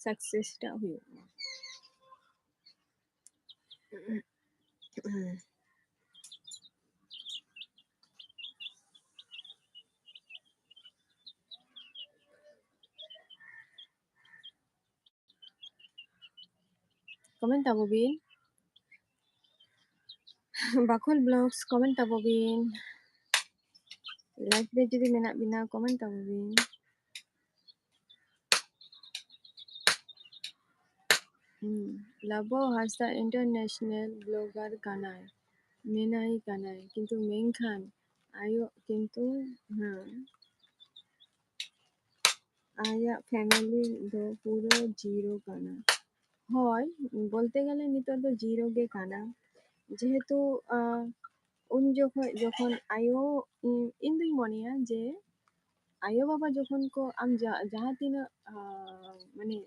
सक्सेस টা হুᱭᱩᱜᱼᱟ কমেন্ট তাবো বিন বাকল ব্লগস কমেন্ট তাবো বিন লাইভ রে যদি মেনাᱜ বিনা কমেন্ট তাবো বিন লাবো হাসদা ইন্টারন্যাশনাল ব্লগার কানায় মেনাই কানায় কিন্তু মেনখান আয়ো কিন্তু হ্যাঁ আয়া ফ্যামিলি দো পুরো জিরো কানা হয় বলতে গেলে নিতর দো জিরো গে কানা যেহেতু উন যখন আয়ো ᱤᱧ ᱫᱩᱧ ᱢᱚᱱᱮᱭᱟ ᱡᱮ ᱟᱭᱳ ᱵᱟᱵᱟ ᱡᱚᱠᱷᱚᱱ ᱠᱚ ᱟᱢ ᱡᱟᱦᱟᱸ ᱛᱤᱱᱟᱹᱜ ᱢᱟᱱᱮ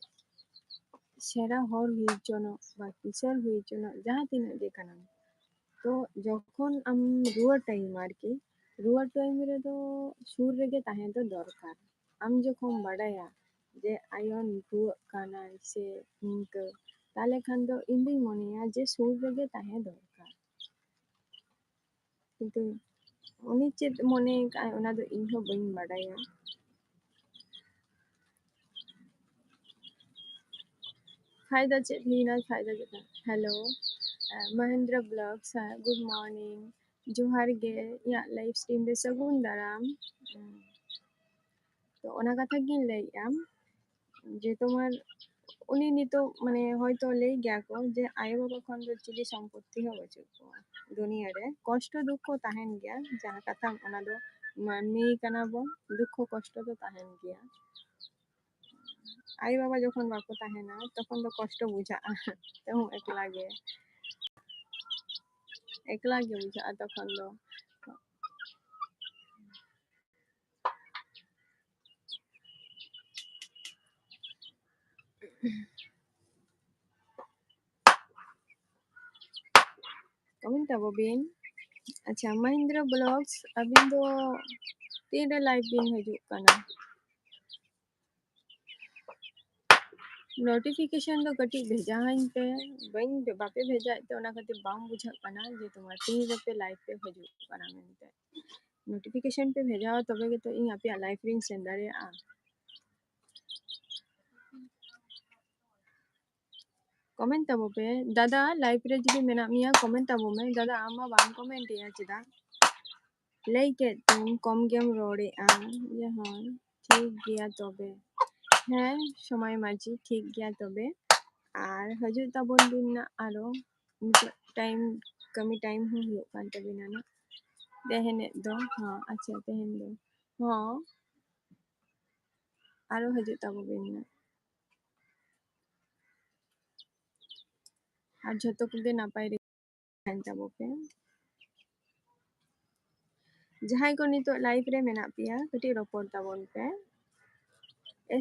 ᱥᱮᱬᱟ ᱦᱚᱲ ᱦᱩᱭ ᱦᱚᱪᱚᱱᱚᱜ ᱵᱟ ᱠᱤᱥᱟᱹᱬ ᱦᱩᱭ ᱦᱚᱪᱚᱱᱚᱜ ᱡᱟᱦᱟᱸ ᱛᱤᱱᱟᱹᱜ ᱜᱮ ᱠᱟᱱᱟᱢ ᱛᱚ ᱡᱚᱠᱷᱚᱱ ᱟᱢ ᱨᱩᱣᱟᱹ ᱴᱟᱭᱤᱢ ᱟᱨᱠᱤ ᱨᱩᱣᱟᱹ ᱴᱟᱭᱤᱢ ᱨᱮᱫᱚ ᱥᱩᱨ ᱨᱮᱜᱮ ᱛᱟᱦᱮᱸ ᱫᱚ ᱫᱚᱨᱠᱟর ᱟᱢ ᱡᱚᱠᱷᱚᱱ ᱵᱟᱰᱟᱭᱟ ᱡᱮ ᱟᱭᱳ ᱨᱩᱣᱟᱹᱜ ᱠᱟᱱᱟᱭ ᱥᱮ ᱱᱤᱝᱠᱟᱹ তাহলে খান ᱫᱚ ᱤᱧ ᱫᱩᱧ ᱢᱚᱱᱮᱭᱟ ᱡᱮ ᱥᱩᱨ ᱨᱮᱜᱮ ᱛᱟᱦᱮᱸ ᱫᱚᱨᱠᱟর কিন্তু উনি চেদ মনে কায় ওনা ᱫᱚ ᱤᱧ ᱦᱚᱸ ᱵᱟᱹᱧ ᱵᱟᱰᱟᱭᱟ फायदा चेद हुईना फायदा चेद hello Mahendra blogs good morning जोहार गे या लाइव स्ट्रीम रे सगुन दाराम तो ओना कथा गिन लैया जे तुम्हार उनी नितो माने হয়তো লই গিয়া को যে আয়ো বাবা খন ᱫᱚ চিলি সম্পত্তি ᱦᱚᱸ ᱵᱟᱹᱪᱩᱜ ᱠᱚᱣᱟ দুনিয়া রে কষ্ট দুঃখ তাহেন গিয়া যাহা কথা ওনা ᱫᱚ মানᱢᱤ ᱠᱟᱱᱟ ᱵᱚᱱ দুঃখ কষ্ট ᱫᱚ তাহেন গিয়া আয়ো বাবা যখন বাকো তাহেনা তখন ᱫᱚ কষ্ট বুঝাᱜᱼᱟ তেমন একলা গে বুঝাᱜᱼᱟ তখন ᱫᱚ कमेंट तबो बिन अच्छा महेंद्र ब्लॉग्स अबिन दो तीन लाइव बिन हजू कना नोटिफिकेशन दो कटी भेजा हन पे बइन बापे भेजा तो ओना खातिर बाम बुझा कना जे तुम्हार तीन पे लाइव पे हजू कना मेनते नोटिफिकेशन पे भेजा तबे के तो इन आपे लाइव रिंग सेंडर आ कमेंट तबो पे दादा लाइव रे जदी मेना मिया कमेंट तबो में दादा आमा बाम कमेंट या चदा लई के तुम कम गेम रोड़े आ ये हां ठीक गया तबे হ্যাঁ সময় মাঝি ঠিক গিয়া তবে আর হজুর তাবন দিন না আরো টাইম kami টাইম হুᱭᱩᱜ ᱠᱟᱱ ᱛᱟᱵᱤᱱᱟ ᱱᱟ তেহেনে ᱫᱚ ᱦᱚᱸ আচ্ছা তেহেন ᱫᱚ ᱦᱚᱸ আরো হজুর তাববিন না আর ᱡᱷᱚᱛᱚ ᱠᱚᱜᱮ ᱱᱟᱯᱟᱭ ᱨᱮ ᱛᱟᱦᱮᱱ ᱛᱟᱵᱚ ᱯᱮ ᱡᱟᱦᱟᱸᱭ ᱠᱚ ᱱᱤᱛᱚᱜ লাইভ রে মেনা পিয়া ᱠᱟᱹᱴᱤᱡ ᱨᱚᱯᱚᱲ ᱛᱟᱵᱚᱱ ᱯᱮ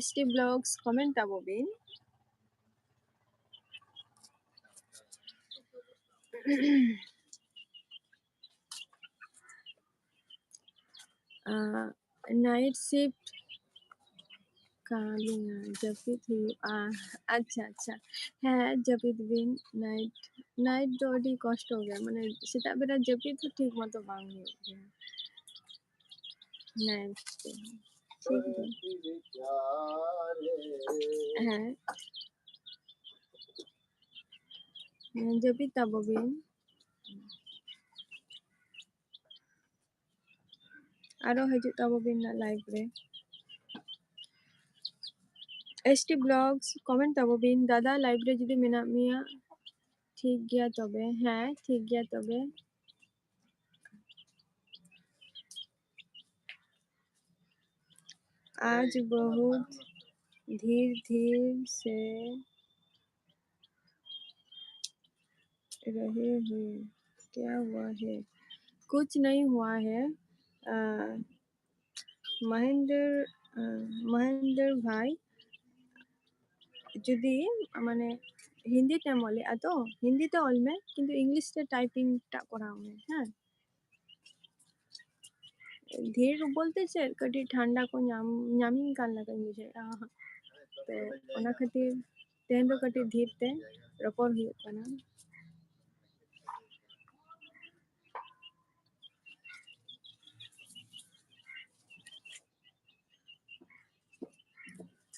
ST ব্লগস কমেন্ট তাববিন नाइट शिफ्ट कालिंगा जपित हुआ अच्छा अच्छा हाँ जपित बिन नाइट नाइट तो अभी कष्ट हो गया माने सेटा बेरा जपित तो ठीक मतो बांग हो गया नाइट ठीक है जपित तब बिन आरो हजू तब बिन ना लाइव रे ST Blogs comment tabobin dada live re jodi menag meya ठीक गया तबे हाँ ठीक गया तबे आज बहुत धीर धीर से रहे हैं क्या हुआ है कुछ नहीं हुआ है महेंद्र भाई যদি মানে হিন্দিতে বলে তো হিন্দিতে অলমে কিন্তু ইংলিশে টাইপিংটা করা হবে হ্যাঁ ধীর বলতেছে कटी ठंडा को ᱧᱟᱢᱤᱧ ᱠᱟᱱ ᱞᱮᱠᱟᱧ ᱵᱩᱡᱷᱟᱹᱣᱮᱜᱼᱟ ᱛᱚ ᱚᱱᱟ ᱠᱷᱟᱹᱛᱤᱨ ᱛᱮᱦᱮᱧ ᱫᱚ ᱠᱟᱹᱴᱤᱡ ᱫᱷᱤᱨ ᱛᱮ ᱨᱚᱯᱚᱲ ᱦᱩᱭᱩᱜ ᱠᱟᱱᱟ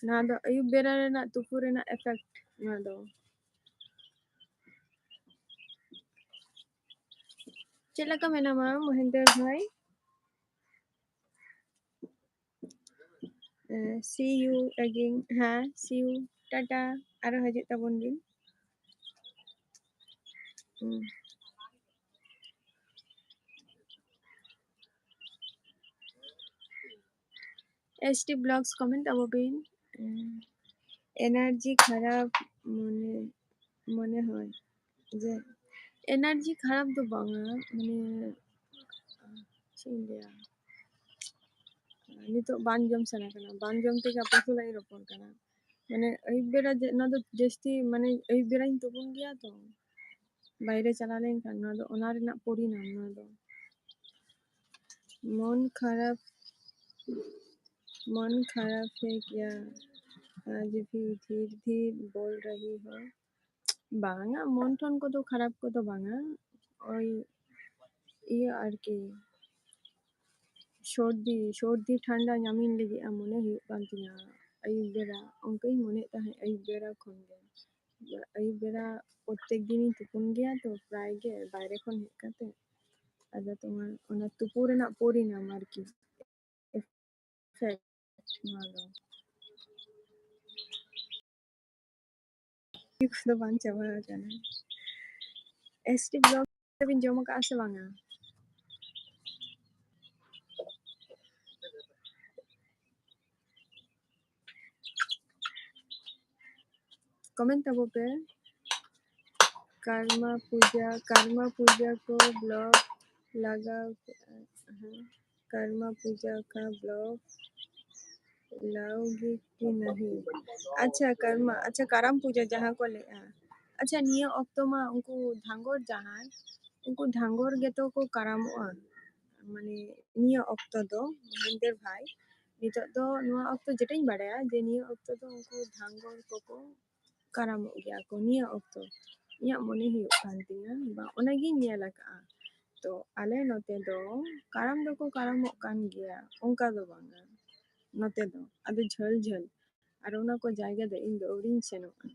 ᱱᱚᱣᱟ ᱫᱚ ᱟᱹᱭᱩᱵ ᱵᱮᱲᱟ ᱨᱮᱱᱟᱜ ᱛᱩᱯᱩ ᱨᱮᱱᱟᱜ ᱮᱯᱷᱮᱠᱴ ᱱᱚᱣᱟ ᱫᱚ ᱪᱮᱫ ᱞᱮᱠᱟ ᱢᱮᱱᱟᱢᱟ ᱢᱚᱦᱮᱱᱫᱨ ᱵᱷᱟই see you again हाँ see you टाटा आरो हजिब ताबन बिन ST Blogs comment ताबोबिन एनार्जी खराब মনে হয় যে এনার্জি খারাপ তো বাংলা মানে চিন্তা নিতো বানজম সানা কানা বানজম থেকে আপু লাই রপন কানা মানে আইব বেড়া না তো জাস্তি মানে আইব বেড়াইন তবুন গিয়া তো বাইরে চালালেন কান না তো ওনার না পরিণাম না তো मन खराब है क्या आज भी धीर धीर बोल रही हो बांगा मन ठन को तो खराब को तो बांगा और ये আর কি সর্দি ঠান্ডা ᱧᱟᱢᱤᱧ ᱞᱟᱹᱜᱤᱫ মনে ᱦᱩᱭᱩᱜ ᱠᱟᱱ ᱛᱤᱧᱟ ᱟᱹᱭᱩᱵ ᱵᱮᱲᱟ ᱚᱱᱠᱟᱧ ᱢᱚᱱᱮᱭᱮᱫ ᱛᱟᱦᱮᱸ ᱟᱹᱭᱩᱵ ᱵᱮᱲᱟ ᱠᱷᱚᱱ ᱜᱮ ᱟᱹᱭᱩᱵ ᱵᱮᱲᱟ প্রত্যেক দিনই তুপুন গিয়া তো প্রায় গে বাইরে খন হেᱡ কাতে আদᱚ তোমার ওনা তুপু রেনাᱜ পরিণাম আর কি ᱱᱚᱣᱟ ᱫᱚ ᱠᱚᱫᱚ ᱵᱟᱝ ᱪᱟᱵᱟ ᱟᱠᱟᱱᱟ ST Blog ᱵᱤᱱ ᱡᱚᱢ ᱟᱠᱟᱜᱼᱟ ᱥᱮ ᱵᱟᱝᱟ कमेंट तबो पे कर्मा पूजा को ब्लॉग लगा कर्मा पूजा का ब्लॉग लाओगी कि नहीं अच्छा कर्मा अच्छा करम पूजा जहाँ को ले अच्छा निया ऑक्टो मा उनको धांगोर जहाँ उनको धांगोर गे तो को करामोआ माने निया ऑक्टो दो महेंद्र भाई नितो दो नुआ ऑक्टो जेटाई बाड़ाया जे निया ऑक्टो दो उनको धांगोर को कारामोग गया को निया ऑक्टो इया मने हुयुग कान तिया बा ओनागिन नेल आका तो आले नोते दो काराम दो को कारामोग कान गया ओंका दो बांगा नोते दो आदो झल झल और ओना को जायगा दो इन दो औरिन सेनोगा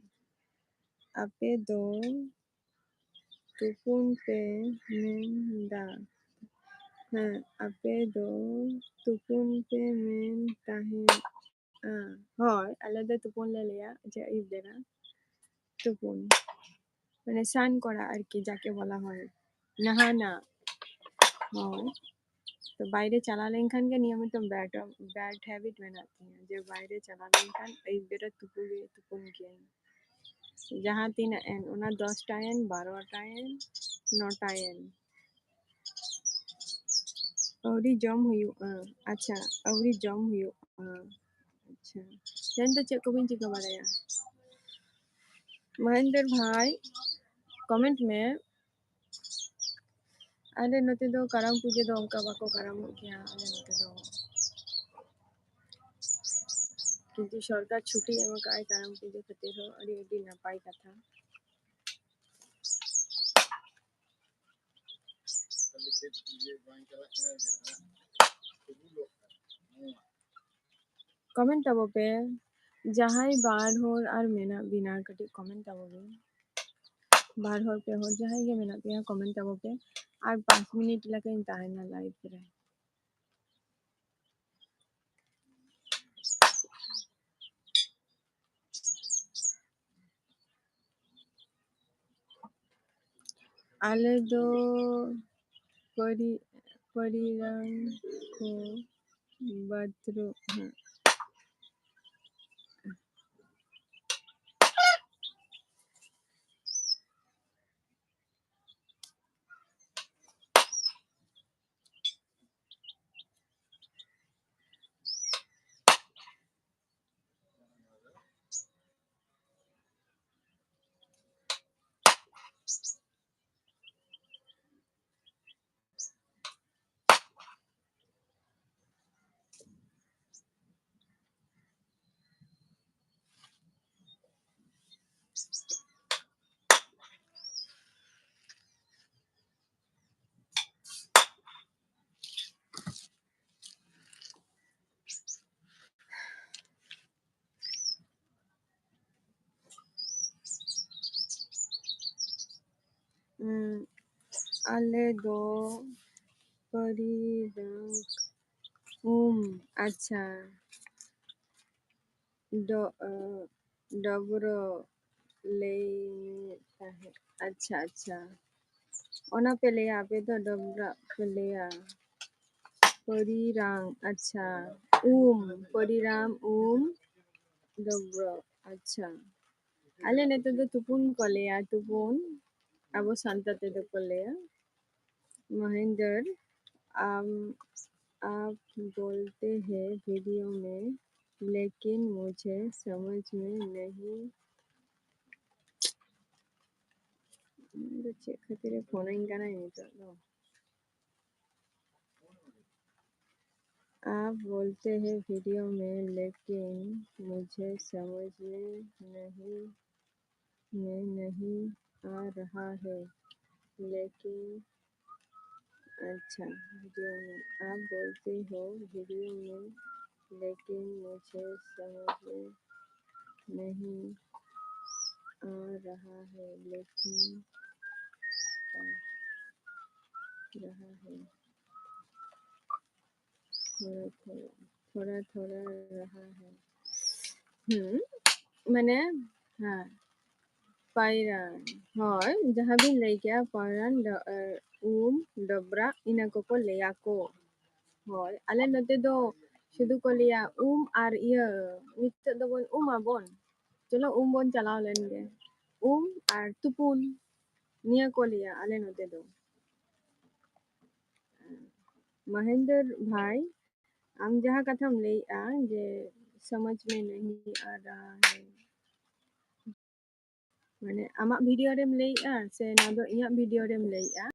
आपे दो तुपुन पे मेंदा हाँ आपे दो तुपुन पे मेन ताहे হয় আলাদা তুপুন লেলিয়া যে আইব বেড়া তুপুন মানে স্নান করা আর কি যাকে বলা হয় নাহানা হয় তো বাইরে চালা লেনখান গে নিয়মিত ব্যাড হ্যাবিট মেনাती हैं যে বাইরে চালা লেনখাन আইব বেড়া তুপুন গিয়া जहाँ तीन एन उना 10 टायन 12 टायन 9 टायन अवरी जम हुई अच्छा अवरी जम हुई अच्छा then तो चेक को भी चिका बाड़ाया महेंद्र भाई कमेंट में आले नोते दो करम पूजे दो उनका बाको करम गया आले नोते दो किंतु सरकार छुट्टी एम काय करम पूजे खातिर हो अड़ी अड़ी नापाय कथा कमेंट तबो पे जहां बार होर और मेना बिना कटी कमेंट तबो पे बार होर पे होर जहां के मेना पे कमेंट तबो पे और 5 मिनट लगे ताहेना लाइव रे आले दो परिरंग को बाथरूम आले दो परिरंग अच्छा डबरो ले ताहे अच्छा अच्छा ओना पे ले पे तो डबरा पे ले परिरांग अच्छा परिराम डबरो अच्छा आले ने तो तुपुन को ले तुपुन अब संता ते तो को ले महेंद्र आप बोलते हैं वीडियो में लेकिन मुझे समझ में नहीं चेक खातिर फोन इंगा नहीं तो आप बोलते हैं वीडियो में लेकिन मुझे समझ में नहीं आ रहा है लेकिन अच्छा वीडियो में आप बोलते हो वीडियो में लेकिन मुझे समझ में नहीं आ रहा है लेकिन आ रहा है थोड़ा थोड़ा रहा है मैंने हाँ पायरान ᱦᱳᱭ ᱡᱟᱦᱟᱸ ᱵᱤᱱ ᱞᱟᱹᱭ ᱠᱮᱜᱼᱟ ᱯᱟᱭᱨᱟᱱ ᱰᱚᱵᱨᱟ ᱤᱱᱟᱹ ᱠᱚᱠᱚ ᱞᱟᱹᱭᱟ ᱠᱚ ᱦᱳᱭ ᱟᱞᱮ ᱱᱚᱛᱮ ᱫᱚ ᱥᱩᱫᱷᱩ ᱠᱚ ᱞᱟᱹᱭᱟ ᱟᱨ ᱱᱤᱛᱚᱜ ᱫᱚᱵᱚᱱ ᱟᱵᱚᱱ ᱪᱚᱞᱚ ᱵᱚᱱ ᱪᱟᱞᱟᱣ ᱞᱮᱱ ᱜᱮ ᱟᱨ ᱛᱩᱯᱩᱱ ᱱᱤᱭᱟᱹ ko liya ale note do Mahendra भाई हम जहाँ कथम लैया जे समझ में नहीं आ रहा है माने आमाक वीडियो रेम लैया से ना दो इया वीडियो रेम लैया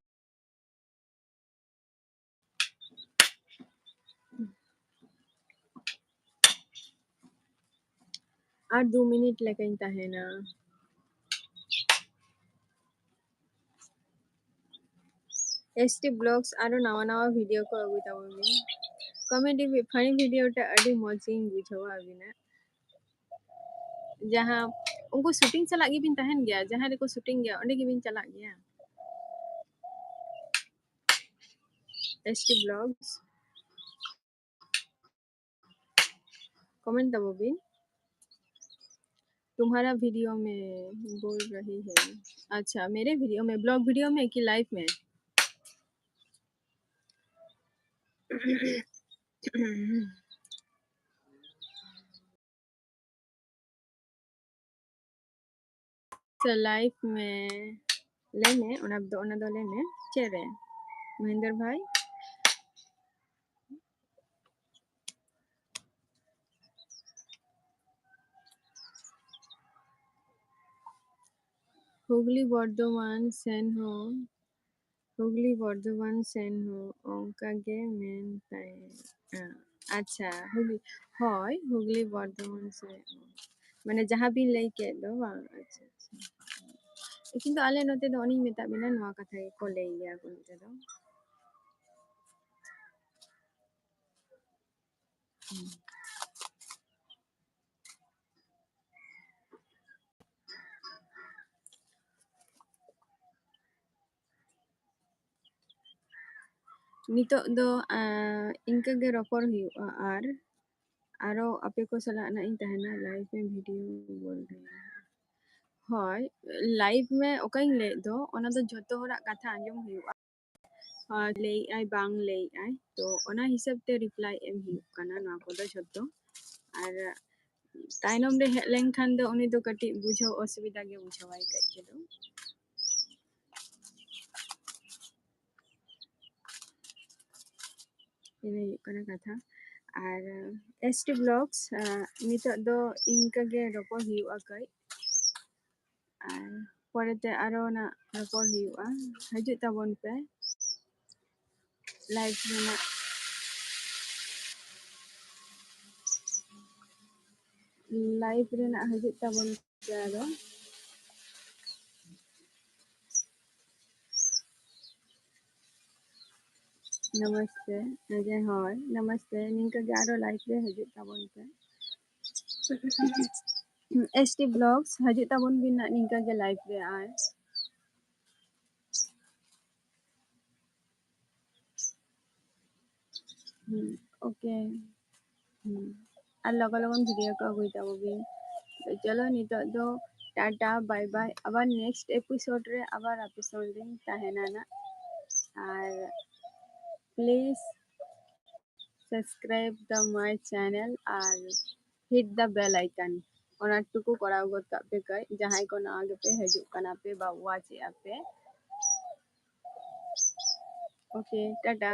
और 2 मिनट लेकिन तहेना एसटी ब्लॉग्स आरो नवा नवा वीडियो को अगु ताबोन कॉमेडी फनी वीडियो टा अडी मौजिंग बुझावा अबिना जहाँ उनको शूटिंग चला गिबिन तहन गया जहाँ रे को शूटिंग गया ओंडे गिबिन चला गया एसटी ब्लॉग्स कमेंट दबोबिन तुम्हारा वीडियो में बोल रही है अच्छा मेरे वीडियो में ब्लॉग वीडियो में कि लाइव में तो लाइव में लेने ओना दो लेने चेरे महेंद्र भाई हुगली बर्धमान सेन हो हुगली बर्धमान सेन हो ओंका गे मेन ताई अच्छा हुगली बर्धमान से माने जहाँ भी लैके दो अच्छा अच्छा किंतु आले नोते दो ओनी मेता बिना नवा कथा को लैया कोनते दो नितो दो इनका गे रॉपर हुआ आरो आपे को सलाह ना इन तहना लाइव में वीडियो बोल रही है ᱦᱳᱭ ᱞᱟᱭᱤভ में ओकाई ले दो ओना दो जतो होरा कथा आंजम हुआ लई आई बांग लई आई तो ओना हिसाब ते रिप्लाई एम हुआ कना ना को दो जतो और ताइनम रे हेज लेनखान दो उनी दो कटी बुझो असुविधा गे बुझावाई कई चलो इन हुआ कना कथा और एसटी ब्लॉग्स नितो दो इनका गे रोपो हुआ कई और परेते आरो ना रोपो हुआ हजू ताबन पे लाइव में लाइव रेना हजू ताबन पे आरो नमस्ते अजय हॉय नमस्ते निंका ग्यारो लाइफ रे हजू ताबन पे एसटी ब्लॉग्स हजू ताबन बिना निंका के लाइफ रे आए ओके और लगो लगन वीडियो को अगुई ताबो बिन तो चलो नितो दो टाटा बाय बाय आबार नेक्स्ट एपिसोड रे आबार एपिसोड दिन ताहेना ना और please subscribe the my channel और हिट द बेल आइकन ओना टुकु कराव गत का पे कई जहां को ना आगे पे हजू कना पे बा वाचे पे ओके टाटा।